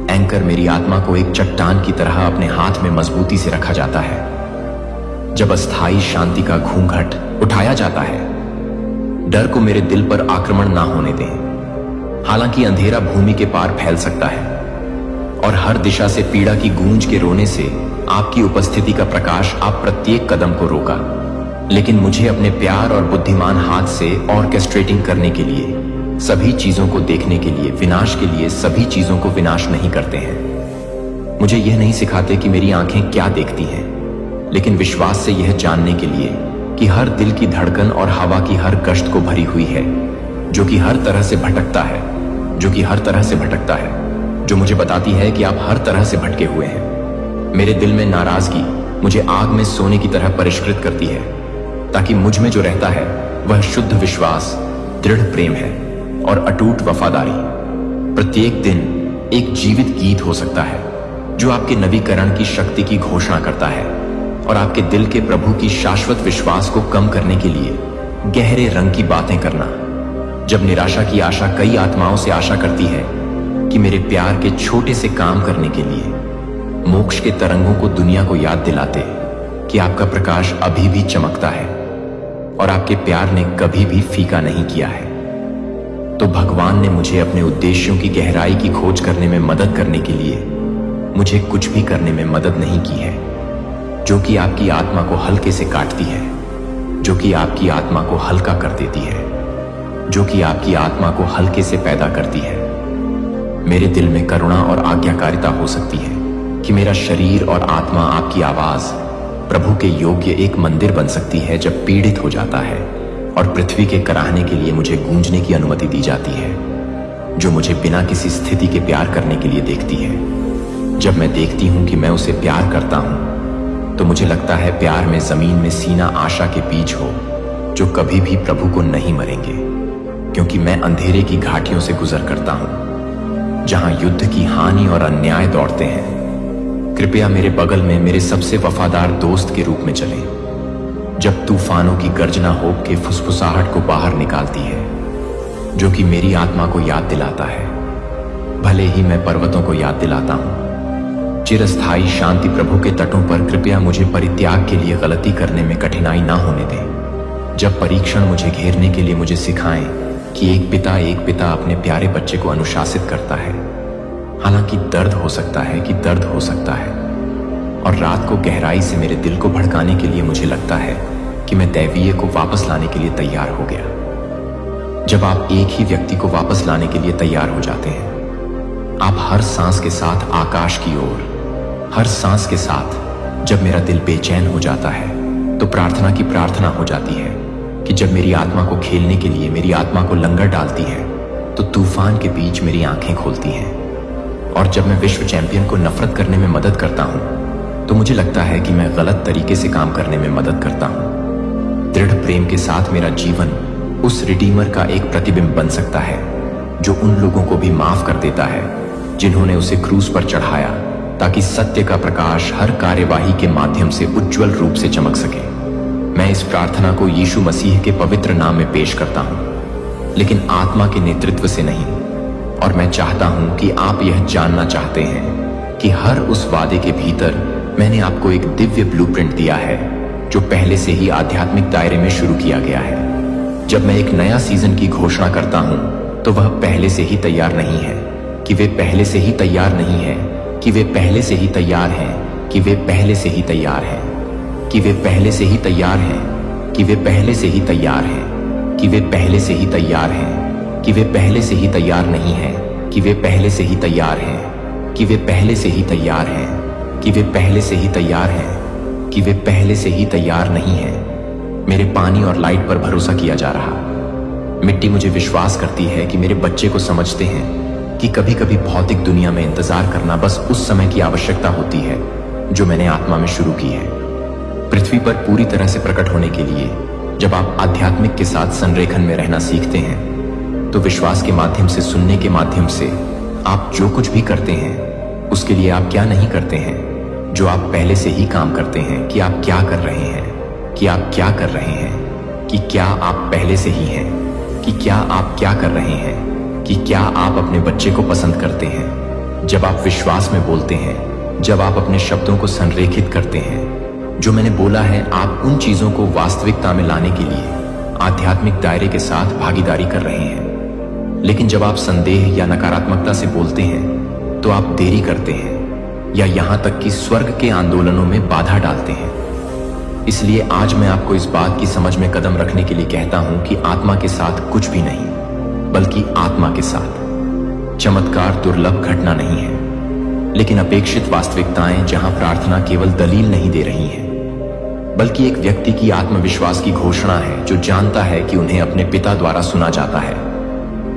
एंकर मेरी आत्मा को एक चट्टान की तरह अपने हाथ में मजबूती से रखा जाता है जब अस्थायी शांति का घूंघट उठाया जाता है। डर को मेरे दिल पर आक्रमण ना होने दें। हालांकि अंधेरा भूमि के पार फैल सकता है और हर दिशा से पीड़ा की गूंज के रोने से आपकी उपस्थिति का प्रकाश आप प्रत्येक कदम को रोका, लेकिन मुझे अपने प्यार और बुद्धिमान हाथ से ऑर्केस्ट्रेटिंग करने के लिए, सभी चीजों को देखने के लिए, विनाश के लिए सभी चीजों को विनाश नहीं करते हैं। मुझे यह नहीं सिखाते कि मेरी आंखें क्या देखती हैं, लेकिन विश्वास से यह जानने के लिए कि हर दिल की धड़कन और हवा की हर कष्ट को भरी हुई है, जो कि हर तरह से भटकता है, जो मुझे बताती है कि आप हर तरह से भटके हुए हैं। मेरे दिल में नाराजगी मुझे आग में सोने की तरह परिष्कृत करती है, ताकि मुझ में जो रहता है वह शुद्ध विश्वास, दृढ़ प्रेम है और अटूट वफादारी। प्रत्येक दिन एक जीवित गीत हो सकता है जो आपके नवीकरण की शक्ति की घोषणा करता है, और आपके दिल के प्रभु की शाश्वत विश्वास को कम करने के लिए गहरे रंग की बातें करना। जब निराशा की आशा कई आत्माओं से आशा करती है कि मेरे प्यार के छोटे से काम करने के लिए मोक्ष के तरंगों को दुनिया को याद दिलाते कि आपका प्रकाश अभी भी चमकता है और आपके प्यार ने कभी भी फीका नहीं किया है, तो भगवान ने मुझे अपने उद्देश्यों की गहराई की खोज करने में मदद करने के लिए मुझे कुछ भी करने में मदद नहीं की है, जो कि आपकी आत्मा को हल्के से काटती है, जो कि आपकी आत्मा को हल्का कर देती है, जो कि आपकी आत्मा को हल्के से पैदा करती है। मेरे दिल में करुणा और आज्ञाकारिता हो सकती है कि मेरा शरीर और आत्मा आपकी आवाज प्रभु के योग्य एक मंदिर बन सकती है जब पीड़ित हो जाता है और पृथ्वी के कराहने के लिए मुझे गूंजने की अनुमति दी जाती है, जो मुझे बिना किसी स्थिति के प्यार करने के लिए देखती है। जब मैं देखती हूं कि मैं उसे प्यार करता हूं तो मुझे लगता है प्यार में जमीन में सीना आशा के बीज हो जो कभी भी प्रभु को नहीं मरेंगे, क्योंकि मैं अंधेरे की घाटियों से गुजर करता हूं जहां युद्ध की हानि और अन्याय दौड़ते हैं। कृपया मेरे बगल में मेरे सबसे वफादार दोस्त के रूप में चलें, जब तूफानों की गर्जना होप के फुसफुसाहट को बाहर निकालती है, जो कि मेरी आत्मा को याद दिलाता है, भले ही मैं पर्वतों को याद दिलाता हूं। चिरस्थायी शांति प्रभु के तटों पर कृपया मुझे परित्याग के लिए गलती करने में कठिनाई ना होने दें। जब परीक्षण मुझे घेरने के लिए मुझे सिखाएं कि एक पिता अपने प्यारे बच्चे को अनुशासित करता है, हालांकि दर्द हो सकता है कि दर्द हो सकता है, और रात को गहराई से मेरे दिल को भड़काने के लिए मुझे लगता है कि मैं दैवीय को वापस लाने के लिए तैयार हो गया। जब आप एक ही व्यक्ति को वापस लाने के लिए तैयार हो जाते हैं, आप हर सांस के साथ आकाश की ओर, हर सांस के साथ जब मेरा दिल बेचैन हो जाता है तो प्रार्थना की प्रार्थना हो जाती है कि जब मेरी आत्मा को खेलने के लिए मेरी आत्मा को लंगर डालती है तो तूफान के बीच मेरी आंखें खोलती हैं। और जब मैं विश्व चैंपियन को नफरत करने में मदद करता हूं तो मुझे लगता है कि मैं गलत तरीके से काम करने में मदद करता हूं। दृढ़ प्रेम के साथ मेरा जीवन उस रिडीमर का एक प्रतिबिंब बन सकता है जो उन लोगों को भी माफ कर देता है जिन्होंने उसे क्रूस पर चढ़ाया, ताकि सत्य का प्रकाश हर कार्यवाही के माध्यम से उज्जवल रूप से चमक सके। मैं इस प्रार्थना को यीशु मसीह के पवित्र नाम में पेश करता हूं, लेकिन आत्मा के नेतृत्व से नहीं। और मैं चाहता हूं कि आप यह जानना चाहते हैं कि हर उस वादे के भीतर मैंने आपको एक दिव्य ब्लूप्रिंट दिया है जो पहले से ही आध्यात्मिक दायरे में शुरू किया गया है। जब मैं एक नया सीजन की घोषणा करता हूं तो वह पहले से ही तैयार नहीं है कि वे पहले से ही तैयार नहीं है कि वे पहले से ही तैयार हैं कि वे पहले से ही तैयार हैं कि वे पहले से ही तैयार हैं कि वे पहले से ही तैयार हैं कि वे पहले से ही तैयार हैं कि वे पहले से ही तैयार नहीं हैं कि वे पहले से ही तैयार हैं कि वे पहले से ही तैयार हैं कि वे पहले से ही तैयार हैं कि वे पहले से ही तैयार नहीं हैं। मेरे पानी और लाइट पर भरोसा किया जा रहा। मिट्टी मुझे विश्वास करती है कि मेरे बच्चे को समझते हैं कि कभी कभी भौतिक दुनिया में इंतजार करना बस उस समय की आवश्यकता होती है जो मैंने आत्मा में शुरू की है। पृथ्वी पर पूरी तरह से प्रकट होने के लिए जब आप आध्यात्मिक के साथ संरेखन में रहना सीखते हैं तो विश्वास के माध्यम से, सुनने के माध्यम से आप जो कुछ भी करते हैं उसके लिए आप क्या नहीं करते हैं, जो आप पहले से ही काम करते हैं कि आप क्या कर रहे हैं, कि आप क्या कर रहे हैं, कि क्या आप पहले से ही हैं, कि क्या आप क्या कर रहे हैं, कि क्या आप अपने बच्चे को पसंद करते हैं। जब आप विश्वास में बोलते हैं, जब आप अपने शब्दों को संरेखित करते हैं, जो मैंने बोला है, आप उन चीजों को वास्तविकता में लाने के लिए आध्यात्मिक दायरे के साथ भागीदारी कर रहे हैं। लेकिन जब आप संदेह या नकारात्मकता से बोलते हैं तो आप देरी करते हैं या यहां तक कि स्वर्ग के आंदोलनों में बाधा डालते हैं। इसलिए आज मैं आपको इस बात की समझ में कदम रखने के लिए कहता हूं कि आत्मा के साथ कुछ भी नहीं, बल्कि आत्मा के साथ चमत्कार दुर्लभ घटना नहीं है, लेकिन अपेक्षित वास्तविकताएं जहां प्रार्थना केवल दलील नहीं दे रही है, बल्कि एक व्यक्ति की आत्मविश्वास की घोषणा है जो जानता है कि उन्हें अपने पिता द्वारा सुना जाता है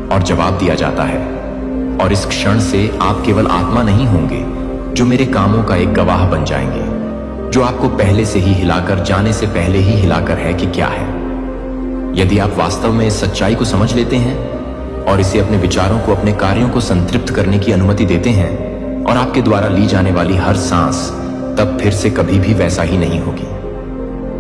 और जवाब दिया जाता है। और इस क्षण से आप केवल आत्मा नहीं होंगे जो मेरे कामों का एक गवाह बन जाएंगे, जो आपको पहले से ही हिलाकर, जाने से पहले ही हिलाकर है कि क्या है। यदि आप वास्तव में इस सच्चाई को समझ लेते हैं और इसे अपने विचारों को, अपने कार्यों को संतृप्त करने की अनुमति देते हैं और आपके द्वारा ली जाने वाली हर सांस तब फिर से कभी भी वैसा ही नहीं होगी।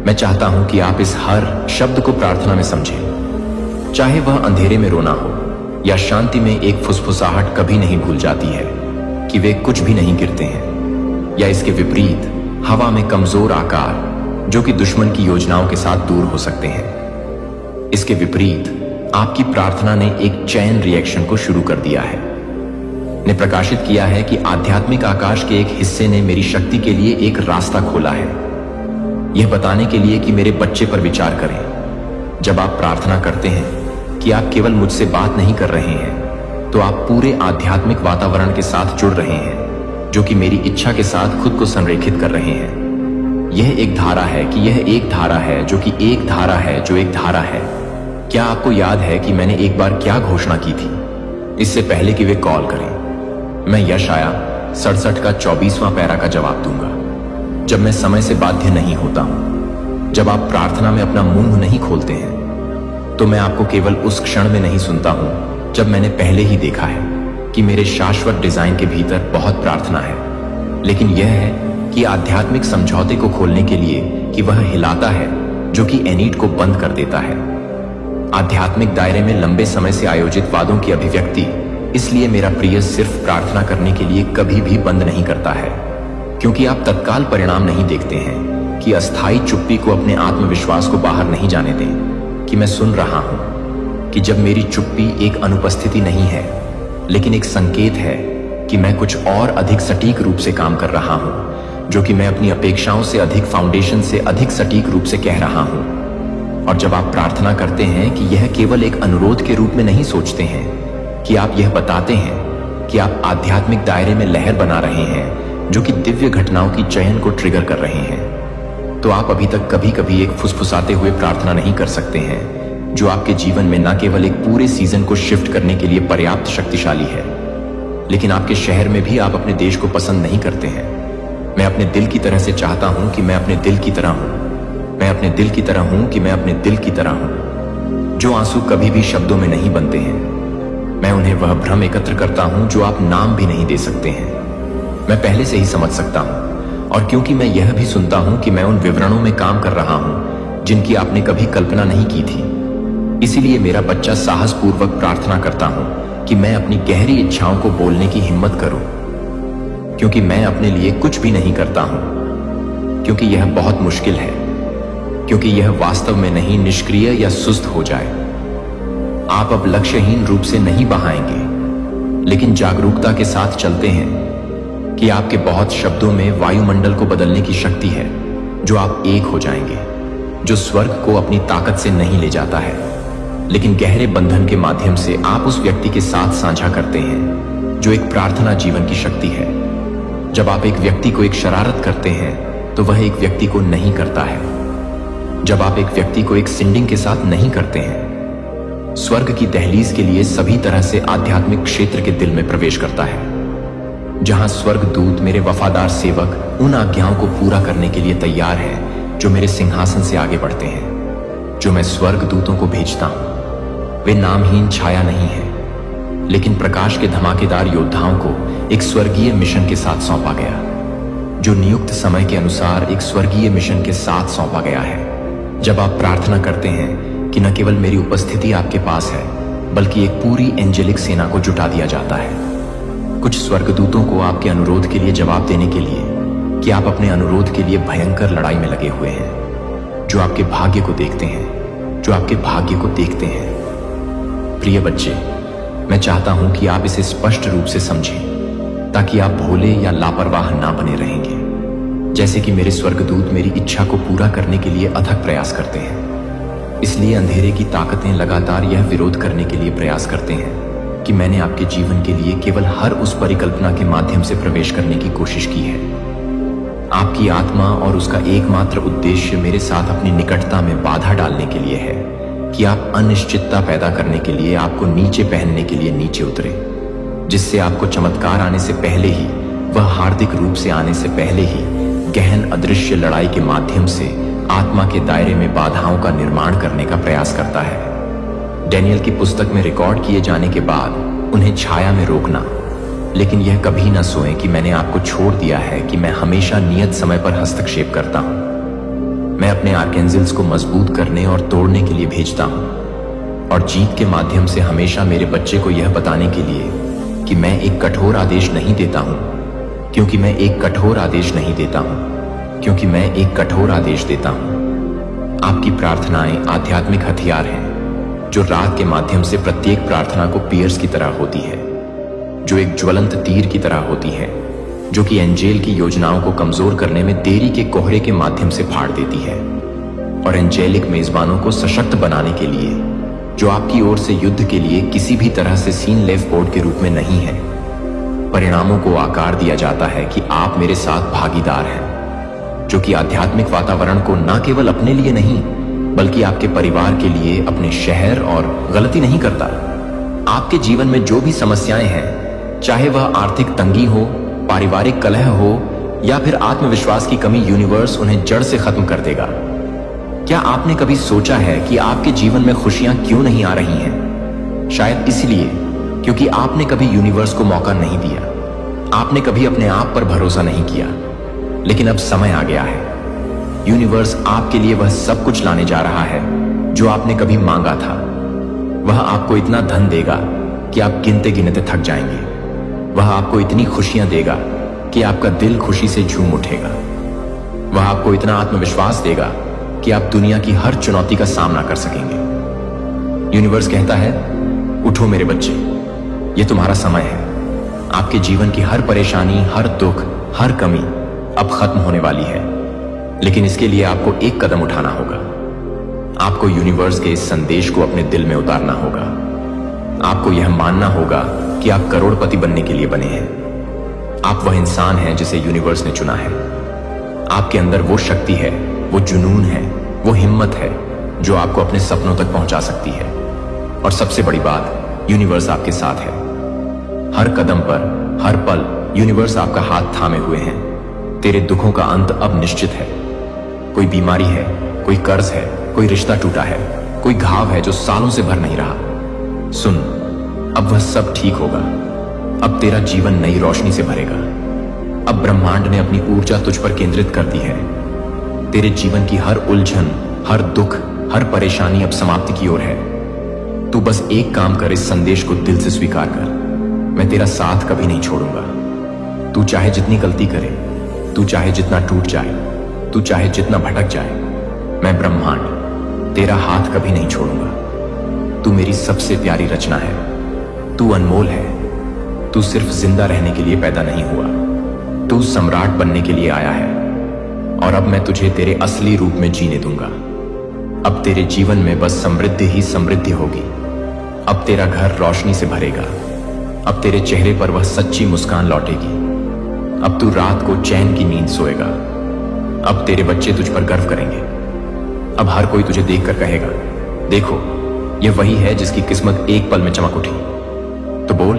मैं चाहता हूं कि आप इस हर शब्द को प्रार्थना में समझें, चाहे वह अंधेरे में रोना हो या शांति में एक फुसफुसाहट कभी नहीं भूल जाती है कि वे कुछ भी नहीं गिरते हैं, या इसके विपरीत हवा में कमजोर आकार जो कि दुश्मन की योजनाओं के साथ दूर हो सकते हैं। इसके विपरीत आपकी प्रार्थना ने एक चैन रिएक्शन को शुरू कर दिया है, ने प्रकाशित किया है कि आध्यात्मिक आकाश के एक हिस्से ने मेरी शक्ति के लिए एक रास्ता खोला है, यह बताने के लिए कि मेरे बच्चे पर विचार करें। जब आप प्रार्थना करते हैं कि आप केवल मुझसे बात नहीं कर रहे हैं, तो आप पूरे आध्यात्मिक वातावरण के साथ जुड़ रहे हैं जो कि मेरी इच्छा के साथ खुद को संरेखित कर रहे हैं। यह एक धारा है कि यह एक धारा है जो कि एक धारा है जो एक धारा है। क्या आपको याद है कि मैंने एक बार क्या घोषणा की थी इससे पहले कि वे कॉल करें? मैं यशाया 67 का 24वां पैरा का जवाब दूंगा। जब मैं समय से बाध्य नहीं होता हूं, जब आप प्रार्थना में अपना मुंह नहीं खोलते हैं, तो मैं आपको केवल उस क्षण में नहीं सुनता हूं जब मैंने पहले ही देखा है कि मेरे शाश्वत डिजाइन के भीतर बहुत प्रार्थना है, लेकिन यह है कि आध्यात्मिक समझौते को खोलने के लिए कि वह हिलाता है जो कि एनीट को बंद कर देता है। आध्यात्मिक दायरे में लंबे समय से आयोजित वादों की अभिव्यक्ति, इसलिए मेरा प्रिय सिर्फ प्रार्थना करने के लिए कभी भी बंद नहीं करता है, क्योंकि आप तत्काल परिणाम नहीं देखते हैं कि अस्थायी चुप्पी को अपने आत्मविश्वास को बाहर नहीं जाने दें कि मैं सुन रहा हूं, कि जब मेरी चुप्पी एक अनुपस्थिति नहीं है लेकिन एक संकेत है कि मैं कुछ और अधिक सटीक रूप से काम कर रहा हूं, जो कि मैं अपनी अपेक्षाओं से अधिक फाउंडेशन से अधिक सटीक रूप से कह रहा हूं। और जब आप प्रार्थना करते हैं कि यह केवल एक अनुरोध के रूप में नहीं सोचते हैं, कि आप यह बताते हैं कि आप आध्यात्मिक दायरे में लहर बना रहे हैं जो कि दिव्य घटनाओं की चयन को ट्रिगर कर रहे हैं, तो आप अभी तक कभी कभी एक फुसफुसाते हुए प्रार्थना नहीं कर सकते हैं जो आपके जीवन में न केवल एक पूरे सीजन को शिफ्ट करने के लिए पर्याप्त शक्तिशाली है, लेकिन आपके शहर में भी आप अपने देश को पसंद नहीं करते हैं। मैं अपने दिल की तरह से चाहता हूं कि मैं अपने दिल की तरह हूं। मैं अपने दिल की तरह हूं कि मैं अपने दिल की तरह हूं। जो आंसू कभी भी शब्दों में नहीं बनते हैं, मैं उन्हें वह भ्रम एकत्र करता हूं जो आप नाम भी नहीं दे सकते हैं। मैं पहले से ही समझ सकता हूं, और क्योंकि मैं यह भी सुनता हूं कि मैं उन विवरणों में काम कर रहा हूं जिनकी आपने कभी कल्पना नहीं की थी, इसीलिए मेरा बच्चा साहसपूर्वक प्रार्थना करता हूं कि मैं अपनी गहरी इच्छाओं को बोलने की हिम्मत करूं, क्योंकि मैं अपने लिए कुछ भी नहीं करता हूं, क्योंकि यह बहुत मुश्किल है, क्योंकि यह वास्तव में नहीं निष्क्रिय या सुस्त हो जाए। आप अब लक्ष्यहीन रूप से नहीं बहाएंगे, लेकिन जागरूकता के साथ चलते हैं कि आपके बहुत शब्दों में वायुमंडल को बदलने की शक्ति है, जो आप एक हो जाएंगे, जो स्वर्ग को अपनी ताकत से नहीं ले जाता है, लेकिन गहरे बंधन के माध्यम से आप उस व्यक्ति के साथ साझा करते हैं जो एक प्रार्थना जीवन की शक्ति है। जब आप एक व्यक्ति को एक शरारत करते हैं तो वह एक व्यक्ति को नहीं करता है। जब आप एक व्यक्ति को एक सिंडिंग के साथ नहीं करते हैं, स्वर्ग की दहलीज के लिए सभी तरह से आध्यात्मिक क्षेत्र के दिल में प्रवेश करता है, जहां स्वर्ग दूत मेरे वफादार सेवक उन आज्ञाओं को पूरा करने के लिए तैयार हैं जो मेरे सिंहासन से आगे बढ़ते हैं। जो मैं स्वर्ग दूतों को भेजता हूं, वे नामहीन छाया नहीं है, लेकिन प्रकाश के धमाकेदार योद्धाओं को एक स्वर्गीय मिशन के साथ सौंपा गया, जो नियुक्त समय के अनुसार एक स्वर्गीय मिशन के साथ सौंपा गया है। जब आप प्रार्थना करते हैं कि न केवल मेरी उपस्थिति आपके पास है, बल्कि एक पूरी एंजेलिक सेना को जुटा दिया जाता है। कुछ स्वर्गदूतों को आपके अनुरोध के लिए जवाब देने के लिए कि आप अपने अनुरोध के लिए भयंकर लड़ाई में लगे हुए हैं, जो आपके भाग्य को देखते हैं, जो आपके भाग्य को देखते हैं। प्रिय बच्चे, मैं चाहता हूं कि आप इसे स्पष्ट रूप से समझें, ताकि आप भोले या लापरवाह ना बने रहेंगे। जैसे कि मेरे स्वर्गदूत मेरी इच्छा को पूरा करने के लिए अथक प्रयास करते हैं, इसलिए अंधेरे की ताकतें लगातार यह विरोध करने के लिए प्रयास करते हैं कि मैंने आपके जीवन के लिए केवल हर उस परिकल्पना के माध्यम से प्रवेश करने की कोशिश की है। आपकी आत्मा और उसका एकमात्र उद्देश्य मेरे साथ अपनी निकटता में बाधा डालने के लिए है कि आप अनिश्चितता पैदा करने के लिए आपको नीचे पहनने के लिए नीचे उतरे, जिससे आपको चमत्कार आने से पहले ही, वह हार्दिक रूप से आने से पहले ही गहन अदृश्य लड़ाई के माध्यम से आत्मा के दायरे में बाधाओं का निर्माण करने का प्रयास करता है। डैनियल की पुस्तक में रिकॉर्ड किए जाने के बाद उन्हें छाया में रोकना, लेकिन यह कभी ना सोएं कि मैंने आपको छोड़ दिया है कि मैं हमेशा नियत समय पर हस्तक्षेप करता हूं। मैं अपने आर्केंजल्स को मजबूत करने और तोड़ने के लिए भेजता हूं, और जीत के माध्यम से हमेशा मेरे बच्चे को यह बताने के लिए कि मैं एक कठोर आदेश नहीं देता हूं, क्योंकि मैं एक कठोर आदेश नहीं देता हूं, क्योंकि मैं एक कठोर आदेश देता हूं। आपकी प्रार्थनाएं आध्यात्मिक हथियार हैं, जो रात के माध्यम से प्रत्येक प्रार्थना को पियर्स की तरह होती है, जो एक ज्वलंत तीर की तरह होती है, जो कि एंजेल की योजनाओं को कमजोर करने में देरी के कोहरे के माध्यम से फाड़ देती है, और एंजेलिक मेजबानों को सशक्त बनाने के लिए, जो आपकी ओर से युद्ध के लिए किसी भी तरह से सीन लेव बोर्ड के रूप में नहीं है। परिणामों को आकार दिया जाता है कि आप मेरे साथ भागीदार हैं, जो कि आध्यात्मिक वातावरण को न केवल अपने लिए नहीं बल्कि आपके परिवार के लिए, अपने शहर और गलती नहीं करता। आपके जीवन में जो भी समस्याएं हैं, चाहे वह आर्थिक तंगी हो, पारिवारिक कलह हो या फिर आत्मविश्वास की कमी, यूनिवर्स उन्हें जड़ से खत्म कर देगा। क्या आपने कभी सोचा है कि आपके जीवन में खुशियां क्यों नहीं आ रही हैं? शायद इसलिए क्योंकि आपने कभी यूनिवर्स को मौका नहीं दिया। आपने कभी अपने आप पर भरोसा नहीं किया। लेकिन अब समय आ गया है। यूनिवर्स आपके लिए वह सब कुछ लाने जा रहा है जो आपने कभी मांगा था। वह आपको इतना धन देगा कि आप गिनते गिनते थक जाएंगे। वह आपको इतनी खुशियां देगा कि आपका दिल खुशी से झूम उठेगा। वह आपको इतना आत्मविश्वास देगा कि आप दुनिया की हर चुनौती का सामना कर सकेंगे। यूनिवर्स कहता है, उठो मेरे बच्चे, यह तुम्हारा समय है। आपके जीवन की हर परेशानी, हर दुख, हर कमी अब खत्म होने वाली है। लेकिन इसके लिए आपको एक कदम उठाना होगा। आपको यूनिवर्स के इस संदेश को अपने दिल में उतारना होगा। आपको यह मानना होगा कि आप करोड़पति बनने के लिए बने हैं। आप वह इंसान हैं जिसे यूनिवर्स ने चुना है। आपके अंदर वो शक्ति है, वो जुनून है, वो हिम्मत है जो आपको अपने सपनों तक पहुंचा सकती है। और सबसे बड़ी बात, यूनिवर्स आपके साथ है। हर कदम पर, हर पल यूनिवर्स आपका हाथ थामे हुए हैं। तेरे दुखों का अंत अब निश्चित है। कोई बीमारी है, कोई कर्ज है, कोई रिश्ता टूटा है, कोई घाव है जो सालों से भर नहीं रहा। सुन, अब वह सब ठीक होगा। अब तेरा जीवन नई रोशनी से भरेगा। अब ब्रह्मांड ने अपनी ऊर्जा तुझ पर केंद्रित कर दी है। तेरे जीवन की हर उलझन, हर दुख, हर परेशानी अब समाप्ति की ओर है। तू बस एक काम कर, इस संदेश को दिल से स्वीकार कर। मैं तेरा साथ कभी नहीं छोड़ूंगा। तू चाहे जितनी गलती करे, तू चाहे जितना टूट जाए, तू चाहे जितना भटक जाए, मैं ब्रह्मांड तेरा हाथ कभी नहीं छोड़ूंगा। तू मेरी सबसे प्यारी रचना है। तू अनमोल है। तू सिर्फ जिंदा रहने के लिए पैदा नहीं हुआ, तू सम्राट बनने के लिए आया है। और अब मैं तुझे तेरे असली रूप में जीने दूंगा। अब तेरे जीवन में बस समृद्धि ही समृद्धि होगी। अब तेरा घर रोशनी से भरेगा। अब तेरे चेहरे पर वह सच्ची मुस्कान लौटेगी। अब तू रात को चैन की नींद सोएगा। अब तेरे बच्चे तुझ पर गर्व करेंगे। अब हर कोई तुझे देखकर कहेगा, देखो, यह वही है जिसकी किस्मत एक पल में चमक उठी। तो बोल,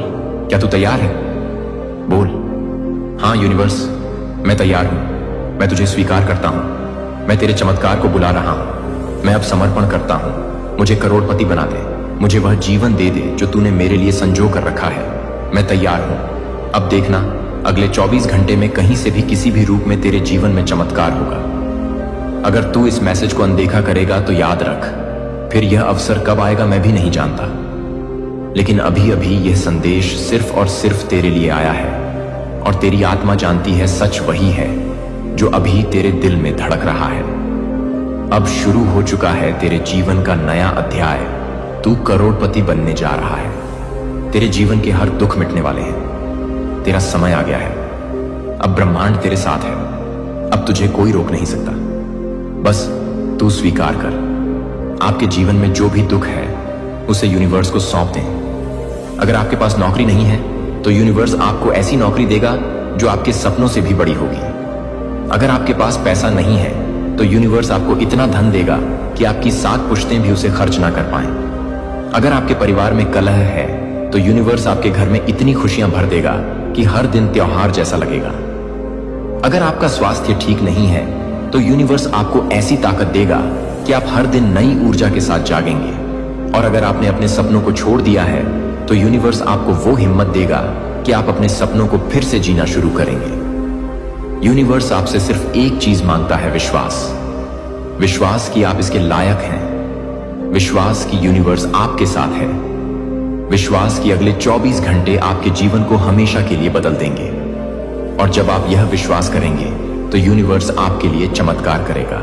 क्या तू तैयार है? बोल, हाँ यूनिवर्स, मैं तैयार हूं। मैं तुझे स्वीकार करता हूं। मैं तेरे चमत्कार को बुला रहा हूं। मैं अब समर्पण करता हूं। मुझे करोड़पति बना दे। मुझे वह जीवन दे दे जो तूने मेरे लिए संजो कर रखा है। मैं तैयार हूं। अब देखना, अगले 24 घंटे में कहीं से भी किसी भी रूप में तेरे जीवन में चमत्कार होगा। अगर तू इस मैसेज को अनदेखा करेगा तो याद रख, फिर यह अवसर कब आएगा मैं भी नहीं जानता। लेकिन अभी अभी यह संदेश सिर्फ और सिर्फ तेरे लिए आया है, और तेरी आत्मा जानती है सच वही है जो अभी तेरे दिल में धड़क रहा है। अब शुरू हो चुका है तेरे जीवन का नया अध्याय। तू करोड़पति बनने जा रहा है। तेरे जीवन के हर दुख मिटने वाले हैं। तेरा समय आ गया है। अब ब्रह्मांड तेरे साथ है। अब तुझे कोई रोक नहीं सकता। बस तू स्वीकार कर। आपके जीवन में जो भी दुख है उसे यूनिवर्स को सौंप दें। अगर आपके पास नौकरी नहीं है तो यूनिवर्स आपको ऐसी नौकरी देगा जो आपके सपनों से भी बड़ी होगी। अगर आपके पास पैसा नहीं है तो यूनिवर्स आपको इतना धन देगा कि आपकी 7 पुश्तें भी उसे खर्च ना कर पाएं। अगर आपके परिवार में कलह है तो यूनिवर्स आपके घर में इतनी खुशियां भर देगा कि हर दिन त्योहार जैसा लगेगा। अगर आपका स्वास्थ्य ठीक नहीं है तो यूनिवर्स आपको ऐसी ताकत देगा कि आप हर दिन नई ऊर्जा के साथ जागेंगे। और अगर आपने अपने सपनों को छोड़ दिया है तो यूनिवर्स आपको वो हिम्मत देगा कि आप अपने सपनों को फिर से जीना शुरू करेंगे। यूनिवर्स आपसे सिर्फ एक चीज मांगता है, विश्वास। विश्वास कि आप इसके लायक हैं। विश्वास कि यूनिवर्स आपके साथ है। विश्वास कि अगले 24 घंटे आपके जीवन को हमेशा के लिए बदल देंगे। और जब आप यह विश्वास करेंगे तो यूनिवर्स आपके लिए चमत्कार करेगा।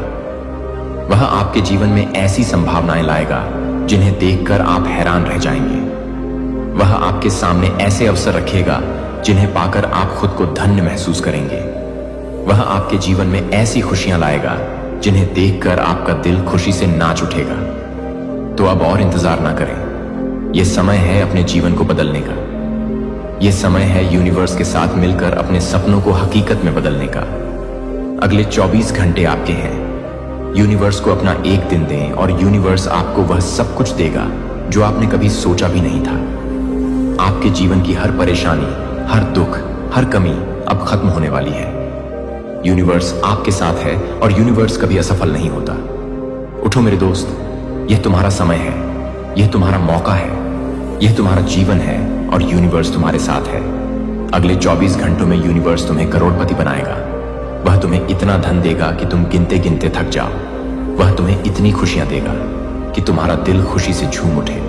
वह आपके जीवन में ऐसी संभावनाएं लाएगा जिन्हें देखकर आप हैरान रह जाएंगे। वह आपके सामने ऐसे अवसर रखेगा जिन्हें पाकर आप खुद को धन्य महसूस करेंगे। वह आपके जीवन में ऐसी खुशियां लाएगा जिन्हें देखकर आपका दिल खुशी से नाच उठेगा। तो अब और इंतजार ना करें। यह समय है अपने जीवन को बदलने का। यह समय है यूनिवर्स के साथ मिलकर अपने सपनों को हकीकत में बदलने का। अगले 24 घंटे आपके हैं। यूनिवर्स को अपना एक दिन दें और यूनिवर्स आपको वह सब कुछ देगा जो आपने कभी सोचा भी नहीं था। आपके जीवन की हर परेशानी, हर दुख, हर कमी अब खत्म होने वाली है। यूनिवर्स आपके साथ है और यूनिवर्स कभी असफल नहीं होता। उठो मेरे दोस्त, यह तुम्हारा समय है, यह तुम्हारा मौका है, यह तुम्हारा जीवन है और यूनिवर्स तुम्हारे साथ है। अगले 24 घंटों में यूनिवर्स तुम्हें करोड़पति बनाएगा। वह तुम्हें इतना धन देगा कि तुम गिनते गिनते थक जाओ। वह तुम्हें इतनी खुशियां देगा कि तुम्हारा दिल खुशी से झूम उठे।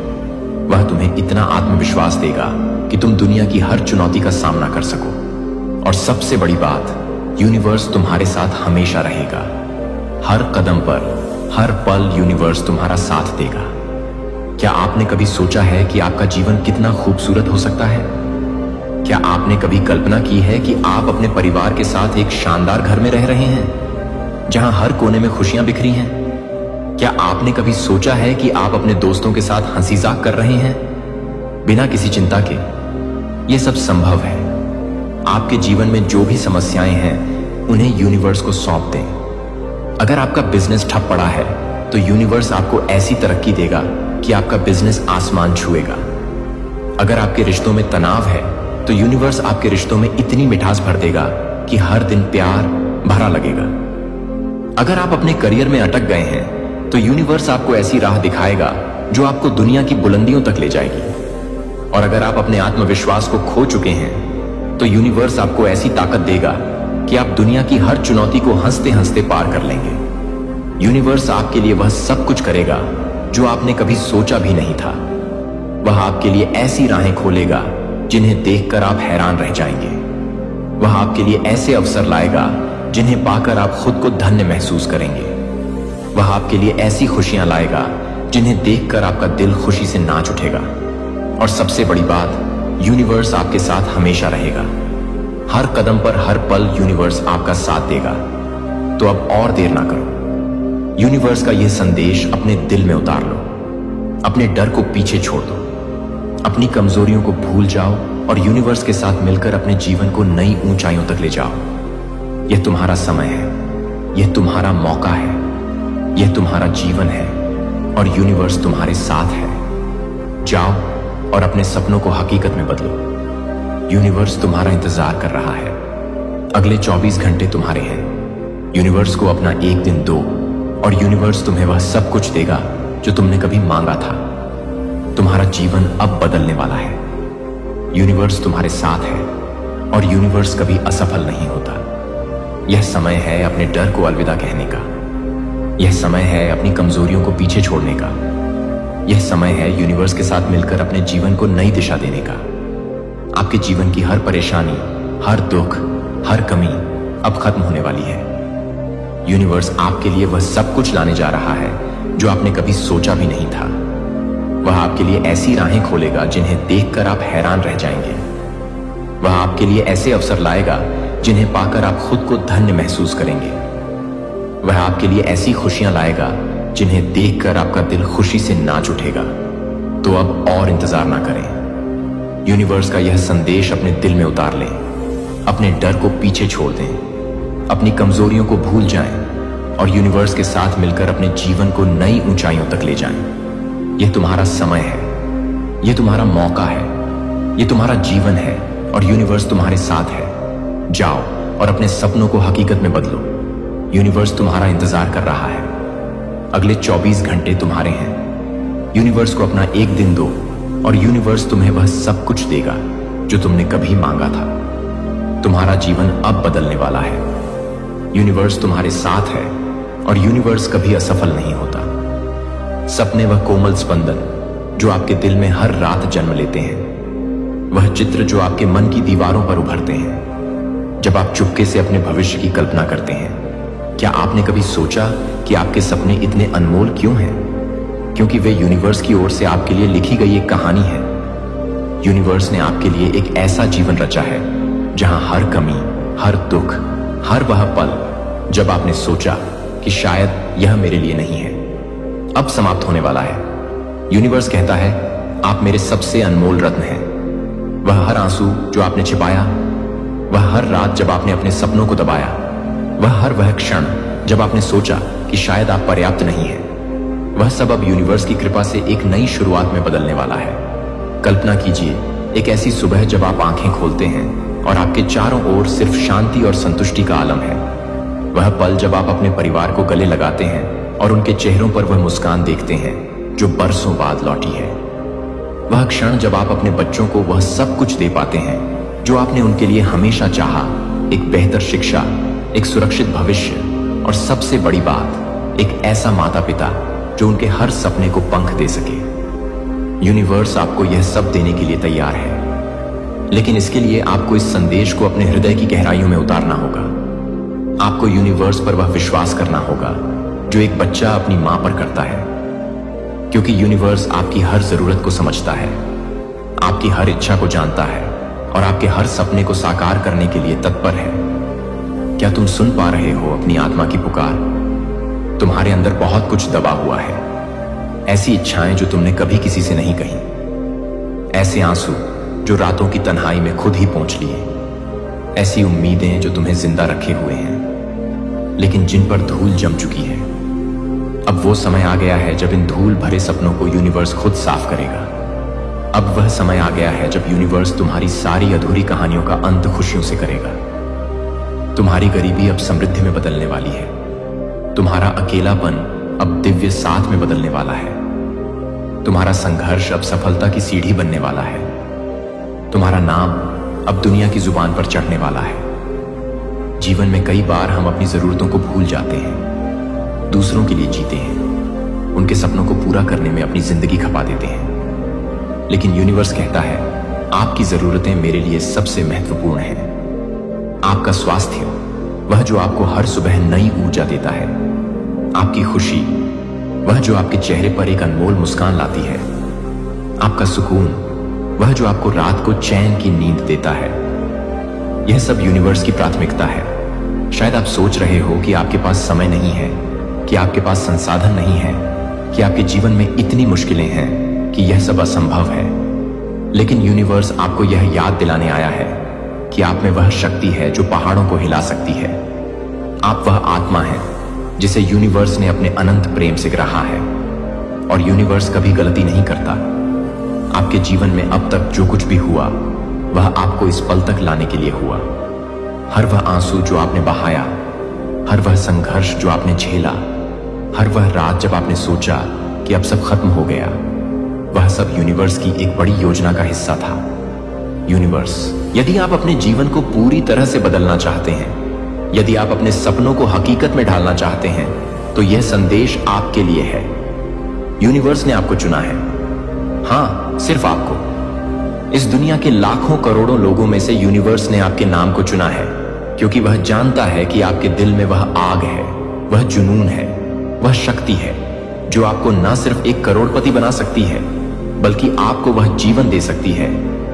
वह तुम्हें इतना आत्मविश्वास देगा कि तुम दुनिया की हर चुनौती का सामना कर सको। और सबसे बड़ी बात, यूनिवर्स तुम्हारे साथ हमेशा रहेगा। हर कदम पर, हर पल यूनिवर्स तुम्हारा साथ देगा। क्या आपने कभी सोचा है कि आपका जीवन कितना खूबसूरत हो सकता है? क्या आपने कभी कल्पना की है कि आप अपने परिवार के साथ एक शानदार घर में रह रहे हैं जहां हर कोने में खुशियां बिखरी हैं? क्या आपने कभी सोचा है कि आप अपने दोस्तों के साथ हंसी मजाक कर रहे हैं बिना किसी चिंता के? यह सब संभव है। आपके जीवन में जो भी समस्याएं हैं उन्हें यूनिवर्स को सौंप दें। अगर आपका बिजनेस ठप पड़ा है तो यूनिवर्स आपको ऐसी तरक्की देगा कि आपका बिजनेस आसमान छुएगा। अगर आपके रिश्तों में तनाव है तो यूनिवर्स आपके रिश्तों में इतनी मिठास भर देगा कि हर दिन प्यार भरा लगेगा। अगर आप अपने करियर में अटक गए हैं तो यूनिवर्स आपको ऐसी राह दिखाएगा जो आपको दुनिया की बुलंदियों तक ले जाएगी। और अगर आप अपने आत्मविश्वास को खो चुके हैं तो यूनिवर्स आपको ऐसी ताकत देगा कि आप दुनिया की हर चुनौती को हंसते हंसते पार कर लेंगे। यूनिवर्स आपके लिए वह सब कुछ करेगा जो आपने कभी सोचा भी नहीं था। वह आपके लिए ऐसी राहें खोलेगा जिन्हें देखकर आप हैरान रह जाएंगे। वह आपके लिए ऐसे अवसर लाएगा जिन्हें पाकर आप खुद को धन्य महसूस करेंगे। वह आपके लिए ऐसी खुशियां लाएगा जिन्हें देखकर आपका दिल खुशी से नाच उठेगा। और सबसे बड़ी बात, यूनिवर्स आपके साथ हमेशा रहेगा। हर कदम पर, हर पल यूनिवर्स आपका साथ देगा। तो अब और देर ना करो। यूनिवर्स का यह संदेश अपने दिल में उतार लो। अपने डर को पीछे छोड़ दो। अपनी कमजोरियों को भूल जाओ और यूनिवर्स के साथ मिलकर अपने जीवन को नई ऊंचाइयों तक ले जाओ। यह तुम्हारा समय है, यह तुम्हारा मौका है, यह तुम्हारा जीवन है और यूनिवर्स तुम्हारे साथ है। जाओ और अपने सपनों को हकीकत में बदलो। यूनिवर्स तुम्हारा इंतजार कर रहा है। अगले 24 घंटे तुम्हारे हैं। यूनिवर्स को अपना एक दिन दो और यूनिवर्स तुम्हें वह सब कुछ देगा जो तुमने कभी मांगा था। तुम्हारा जीवन अब बदलने वाला है। यूनिवर्स तुम्हारे साथ है और यूनिवर्स कभी असफल नहीं होता। यह समय है अपने डर को अलविदा कहने का। यह समय है अपनी कमजोरियों को पीछे छोड़ने का। यह समय है यूनिवर्स के साथ मिलकर अपने जीवन को नई दिशा देने का। आपके जीवन की हर परेशानी, हर दुख, हर कमी अब खत्म होने वाली है। यूनिवर्स आपके लिए वह सब कुछ लाने जा रहा है जो आपने कभी सोचा भी नहीं था। वह आपके लिए ऐसी राहें खोलेगा जिन्हें देखकर आप हैरान रह जाएंगे। वह आपके लिए ऐसे अवसर लाएगा जिन्हें पाकर आप खुद को धन्य महसूस करेंगे। वह आपके लिए ऐसी खुशियां लाएगा जिन्हें देखकर आपका दिल खुशी से नाच उठेगा। तो अब और इंतजार ना करें। यूनिवर्स का यह संदेश अपने दिल में उतार लें। अपने डर को पीछे छोड़ दें। अपनी कमजोरियों को भूल जाएं और यूनिवर्स के साथ मिलकर अपने जीवन को नई ऊंचाइयों तक ले जाएं। यह तुम्हारा समय है, यह तुम्हारा मौका है, यह तुम्हारा जीवन है और यूनिवर्स तुम्हारे साथ है। जाओ और अपने सपनों को हकीकत में बदलो। यूनिवर्स तुम्हारा इंतजार कर रहा है। अगले 24 घंटे तुम्हारे हैं। यूनिवर्स को अपना एक दिन दो और यूनिवर्स तुम्हें वह सब कुछ देगा जो तुमने कभी मांगा था। तुम्हारा जीवन अब बदलने वाला है। यूनिवर्स तुम्हारे साथ है और यूनिवर्स कभी असफल नहीं होता। सपने वह कोमल स्पंदन जो आपके दिल में हर रात जन्म लेते हैं, वह चित्र जो आपके मन की दीवारों पर उभरते हैं जब आप चुपके से अपने भविष्य की कल्पना करते हैं। क्या आपने कभी सोचा कि आपके सपने इतने अनमोल क्यों हैं? क्योंकि वे यूनिवर्स की ओर से आपके लिए लिखी गई एक कहानी है। यूनिवर्स ने आपके लिए एक ऐसा जीवन रचा है जहां हर कमी, हर दुख, हर वह पल जब आपने सोचा कि शायद यह मेरे लिए नहीं है, अब समाप्त होने वाला है। यूनिवर्स कहता है, आप मेरे सबसे अनमोल रत्न हैं। वह हर आंसू जो आपने छिपाया, वह हर रात जब आपने अपने सपनों को दबाया, वह क्षण जब आपने सोचा कि शायद आप पर्याप्त नहीं हैं, वह सब अब यूनिवर्स की कृपा से एक नई शुरुआत में बदलने वाला है। कल्पना कीजिए एक ऐसी सुबह जब आप आंखें खोलते हैं और आपके चारों ओर सिर्फ शांति और संतुष्टि का आलम है। वह पल जब आप अपने परिवार को गले लगाते हैं और उनके चेहरों पर वह मुस्कान देखते हैं जो बरसों बाद लौटी है। वह क्षण जब आप अपने बच्चों को वह सब कुछ दे पाते हैं जो आपने उनके लिए हमेशा चाहा, एक बेहतर शिक्षा, एक सुरक्षित भविष्य और सबसे बड़ी बात, एक ऐसा माता पिता जो उनके हर सपने को पंख दे सके। यूनिवर्स आपको यह सब देने के लिए तैयार है, लेकिन इसके लिए आपको इस संदेश को अपने हृदय की गहराइयों में उतारना होगा। आपको यूनिवर्स पर वह विश्वास करना होगा जो एक बच्चा अपनी मां पर करता है, क्योंकि यूनिवर्स आपकी हर जरूरत को समझता है, आपकी हर इच्छा को जानता है और आपके हर सपने को साकार करने के लिए तत्पर है। क्या तुम सुन पा रहे हो अपनी आत्मा की पुकार? तुम्हारे अंदर बहुत कुछ दबा हुआ है, ऐसी इच्छाएं जो तुमने कभी किसी से नहीं कही, ऐसे आंसू जो रातों की तन्हाई में खुद ही पहुंच लिए, ऐसी उम्मीदें जो तुम्हें जिंदा रखे हुए हैं लेकिन जिन पर धूल जम चुकी है। अब वो समय आ गया है जब इन धूल भरे सपनों को यूनिवर्स खुद साफ करेगा। अब वह समय आ गया है जब यूनिवर्स तुम्हारी सारी अधूरी कहानियों का अंत खुशियों से करेगा। तुम्हारी गरीबी अब समृद्धि में बदलने वाली है। तुम्हारा अकेलापन अब दिव्य साथ में बदलने वाला है। तुम्हारा संघर्ष अब सफलता की सीढ़ी बनने वाला है। तुम्हारा नाम अब दुनिया की जुबान पर चढ़ने वाला है। जीवन में कई बार हम अपनी जरूरतों को भूल जाते हैं, दूसरों के लिए जीते हैं, उनके सपनों को पूरा करने में अपनी जिंदगी खपा देते हैं। लेकिन यूनिवर्स कहता है, आपकी जरूरतें मेरे लिए सबसे महत्वपूर्ण हैं। आपका स्वास्थ्य, वह जो आपको हर सुबह नई ऊर्जा देता है। आपकी खुशी, वह जो आपके चेहरे पर एक अनमोल मुस्कान लाती है। आपका सुकून, वह जो आपको रात को चैन की नींद देता है। यह सब यूनिवर्स की प्राथमिकता है। शायद आप सोच रहे हो कि आपके पास समय नहीं है, कि आपके पास संसाधन नहीं है, कि आपके जीवन में इतनी मुश्किलें हैं कि यह सब असंभव है। लेकिन यूनिवर्स आपको यह याद दिलाने आया है कि आप में वह शक्ति है जो पहाड़ों को हिला सकती है। आप वह आत्मा है जिसे यूनिवर्स ने अपने अनंत प्रेम से गढ़ा है, और यूनिवर्स कभी गलती नहीं करता। आपके जीवन में अब तक जो कुछ भी हुआ, वह आपको इस पल तक लाने के लिए हुआ। हर वह आंसू जो आपने बहाया, हर वह संघर्ष जो आपने झेला, हर वह रात जब आपने सोचा कि अब सब खत्म हो गया, वह सब यूनिवर्स की एक बड़ी योजना का हिस्सा था। यूनिवर्स, यदि आप अपने जीवन को पूरी तरह से बदलना चाहते हैं, यदि आप अपने सपनों को हकीकत में ढालना चाहते हैं, तो यह संदेश आपके लिए है। यूनिवर्स ने आपको चुना है। हां, सिर्फ आपको। इस दुनिया के लाखों करोड़ों लोगों में से यूनिवर्स ने आपके नाम को चुना है, क्योंकि वह जानता है कि आपके दिल में वह आग है, वह जुनून है, वह शक्ति है जो आपको न सिर्फ एक करोड़पति बना सकती है, बल्कि आपको वह जीवन दे सकती है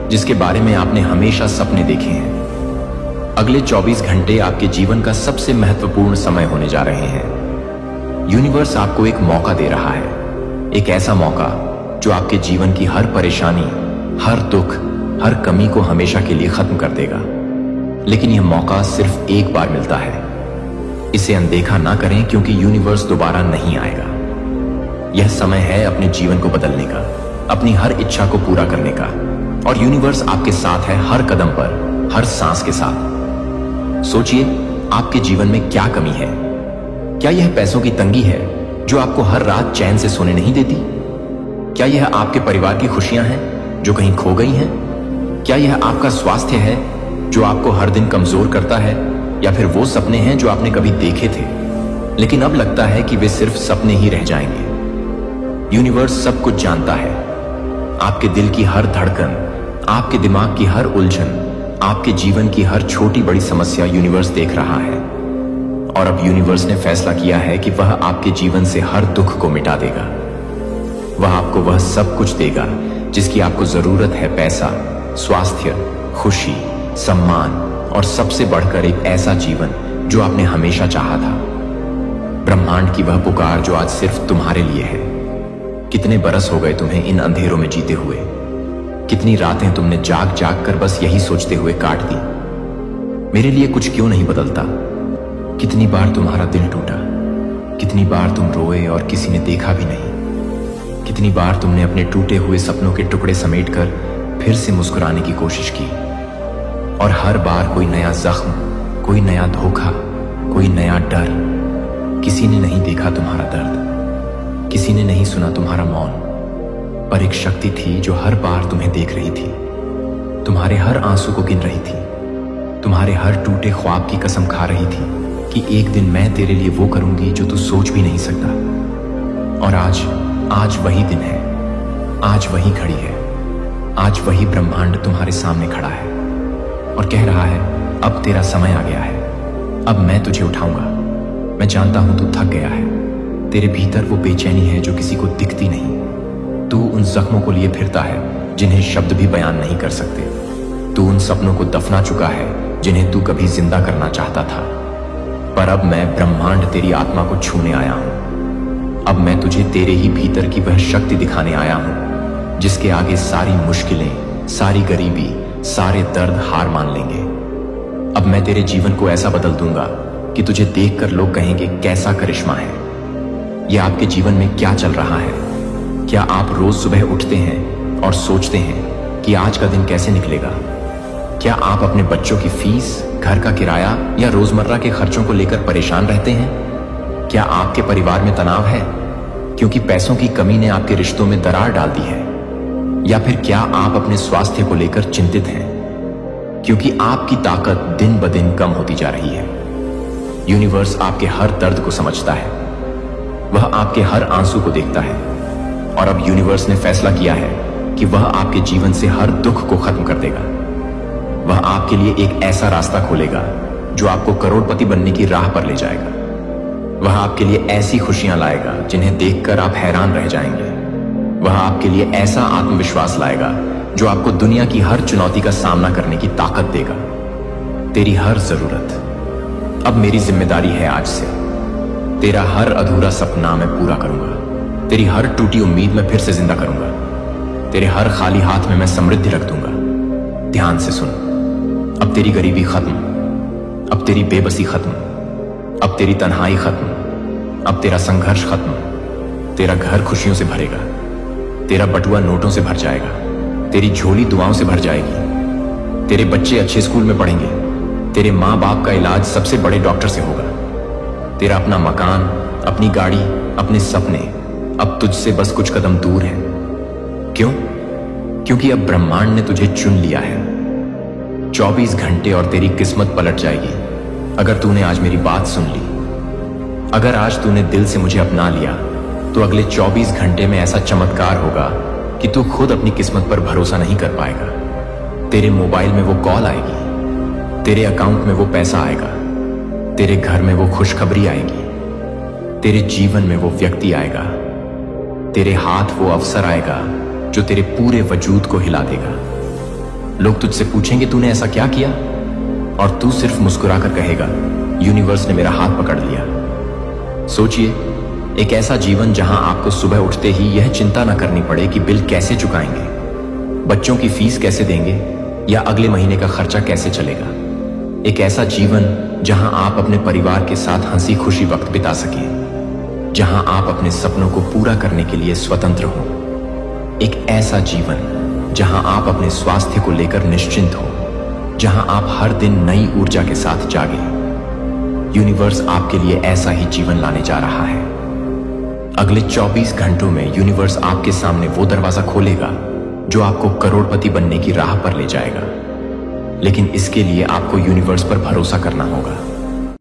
जिसके बारे में आपने हमेशा सपने देखे हैं। अगले 24 घंटे आपके जीवन का सबसे महत्वपूर्ण समय होने जा रहे हैं। यूनिवर्स आपको एक मौका दे रहा है, एक ऐसा मौका जो आपके जीवन की हर परेशानी, हर दुख, हर कमी को हमेशा के लिए खत्म कर देगा। लेकिन यह मौका सिर्फ एक बार मिलता है। इसे अनदेखा ना करें, क्योंकि यूनिवर्स दोबारा नहीं आएगा। यह समय है अपने जीवन को बदलने का, अपनी हर इच्छा को पूरा करने का, और यूनिवर्स आपके साथ है हर कदम पर, हर सांस के साथ। सोचिए, आपके जीवन में क्या कमी है? क्या यह पैसों की तंगी है जो आपको हर रात चैन से सोने नहीं देती? क्या यह आपके परिवार की खुशियां हैं जो कहीं खो गई हैं? क्या यह आपका स्वास्थ्य है जो आपको हर दिन कमजोर करता है, या फिर वो सपने हैं जो आपने कभी देखे थे लेकिन अब लगता है कि वे सिर्फ सपने ही रह जाएंगे? यूनिवर्स सब कुछ जानता है। आपके दिल की हर धड़कन, आपके दिमाग की हर उलझन, आपके जीवन की हर छोटी बड़ी समस्या यूनिवर्स देख रहा है। और अब यूनिवर्स ने फैसला किया है कि वह आपके जीवन से हर दुख को मिटा देगा। वह आपको वह सब कुछ देगा जिसकी आपको जरूरत है। पैसा, स्वास्थ्य, खुशी, सम्मान और सबसे बढ़कर एक ऐसा जीवन जो आपने हमेशा चाहा था। ब्रह्मांड की वह पुकार जो आज सिर्फ तुम्हारे लिए है। कितने बरस हो गए तुम्हें इन अंधेरों में जीते हुए? कितनी रातें तुमने जाग जाग कर बस यही सोचते हुए काट दी, मेरे लिए कुछ क्यों नहीं बदलता? कितनी बार तुम्हारा दिल टूटा, कितनी बार तुम रोए और किसी ने देखा भी नहीं। कितनी बार तुमने अपने टूटे हुए सपनों के टुकड़े समेटकर फिर से मुस्कुराने की कोशिश की, और हर बार कोई नया जख्म, कोई नया धोखा, कोई नया डर। किसी ने नहीं देखा तुम्हारा दर्द, किसी ने नहीं सुना तुम्हारा मौन, पर एक शक्ति थी जो हर बार तुम्हें देख रही थी, तुम्हारे हर आंसू को गिन रही थी, तुम्हारे हर टूटे ख्वाब की कसम खा रही थी कि एक दिन मैं तेरे लिए वो करूंगी जो तू सोच भी नहीं सकता। और आज वही दिन है, आज वही घड़ी है, आज वही ब्रह्मांड तुम्हारे सामने खड़ा है और कह रहा है, अब तेरा समय आ गया है, अब मैं तुझे उठाऊंगा। मैं जानता हूं तू थक गया है, तेरे भीतर वो बेचैनी है जो किसी को दिखती नहीं। तू उन जख्मों को लिए फिरता है जिन्हें शब्द भी बयान नहीं कर सकते। तू उन सपनों को दफना चुका है जिन्हें तू कभी जिंदा करना चाहता था। पर अब मैं ब्रह्मांड तेरी आत्मा को छूने आया हूं। अब मैं तुझे तेरे ही भीतर की वह शक्ति दिखाने आया हूं जिसके आगे सारी मुश्किलें, सारी गरीबी, सारे दर्द हार मान लेंगे। अब मैं तेरे जीवन को ऐसा बदल दूंगा कि तुझे देखकर लोग कहेंगे, कैसा करिश्मा है। यह आपके जीवन में क्या चल रहा है? क्या आप रोज सुबह उठते हैं और सोचते हैं कि आज का दिन कैसे निकलेगा? क्या आप अपने बच्चों की फीस, घर का किराया या रोजमर्रा के खर्चों को लेकर परेशान रहते हैं? क्या आपके परिवार में तनाव है क्योंकि पैसों की कमी ने आपके रिश्तों में दरार डाल दी है? या फिर क्या आप अपने स्वास्थ्य को लेकर चिंतित हैं क्योंकि आपकी ताकत दिन ब दिन कम होती जा रही है? यूनिवर्स आपके हर दर्द को समझता है, वह आपके हर आंसू को देखता है, और अब यूनिवर्स ने फैसला किया है कि वह आपके जीवन से हर दुख को खत्म कर देगा। वह आपके लिए एक ऐसा रास्ता खोलेगा जो आपको करोड़पति बनने की राह पर ले जाएगा। वह आपके लिए ऐसी खुशियां लाएगा जिन्हें देखकर आप हैरान रह जाएंगे। वह आपके लिए ऐसा आत्मविश्वास लाएगा जो आपको दुनिया की हर चुनौती का सामना करने की ताकत देगा। तेरी हर जरूरत अब मेरी जिम्मेदारी है। आज से तेरा हर अधूरा सपना मैं पूरा करूंगा। तेरी हर टूटी उम्मीद मैं फिर से जिंदा करूंगा। तेरे हर खाली हाथ में मैं समृद्धि रख दूंगा। ध्यान से सुन, अब तेरी गरीबी खत्म, अब तेरी बेबसी खत्म, अब तेरी तन्हाई खत्म, अब तेरा संघर्ष खत्म। तेरा घर खुशियों से भरेगा, तेरा बटुआ नोटों से भर जाएगा, तेरी झोली दुआओं से भर जाएगी। तेरे बच्चे अच्छे स्कूल में पढ़ेंगे, तेरे माँ बाप का इलाज सबसे बड़े डॉक्टर से होगा। तेरा अपना मकान, अपनी गाड़ी, अपने सपने अब तुझसे बस कुछ कदम दूर हैं। क्यों? क्योंकि अब ब्रह्मांड ने तुझे चुन लिया है। 24 घंटे और तेरी किस्मत पलट जाएगी अगर तूने आज मेरी बात सुन ली। अगर आज तूने दिल से मुझे अपना लिया तो अगले 24 घंटे में ऐसा चमत्कार होगा कि तू खुद अपनी किस्मत पर भरोसा नहीं कर पाएगा। तेरे मोबाइल में वो कॉल आएगी, तेरे अकाउंट में वो पैसा आएगा, तेरे घर में वो खुशखबरी आएगी, तेरे जीवन में वो व्यक्ति आएगा, तेरे हाथ वो अवसर आएगा जो तेरे पूरे वजूद को हिला देगा। लोग तुझसे पूछेंगे तूने ऐसा क्या किया, और तू सिर्फ मुस्कुराकर कहेगा, यूनिवर्स ने मेरा हाथ पकड़ लिया। सोचिए, एक ऐसा जीवन जहां आपको सुबह उठते ही यह चिंता न करनी पड़े कि बिल कैसे चुकाएंगे, बच्चों की फीस कैसे देंगे या अगले महीने का खर्चा कैसे चलेगा। एक ऐसा जीवन जहां आप अपने परिवार के साथ हंसी खुशी वक्त बिता सकें, जहां आप अपने सपनों को पूरा करने के लिए स्वतंत्र हो। एक ऐसा जीवन जहां आप अपने स्वास्थ्य को लेकर निश्चिंत हो, जहां आप हर दिन नई ऊर्जा के साथ जागे। यूनिवर्स आपके लिए ऐसा ही जीवन लाने जा रहा है। अगले 24 घंटों में यूनिवर्स आपके सामने वो दरवाजा खोलेगा जो आपको करोड़पति बनने की राह पर ले जाएगा। लेकिन इसके लिए आपको यूनिवर्स पर भरोसा करना होगा।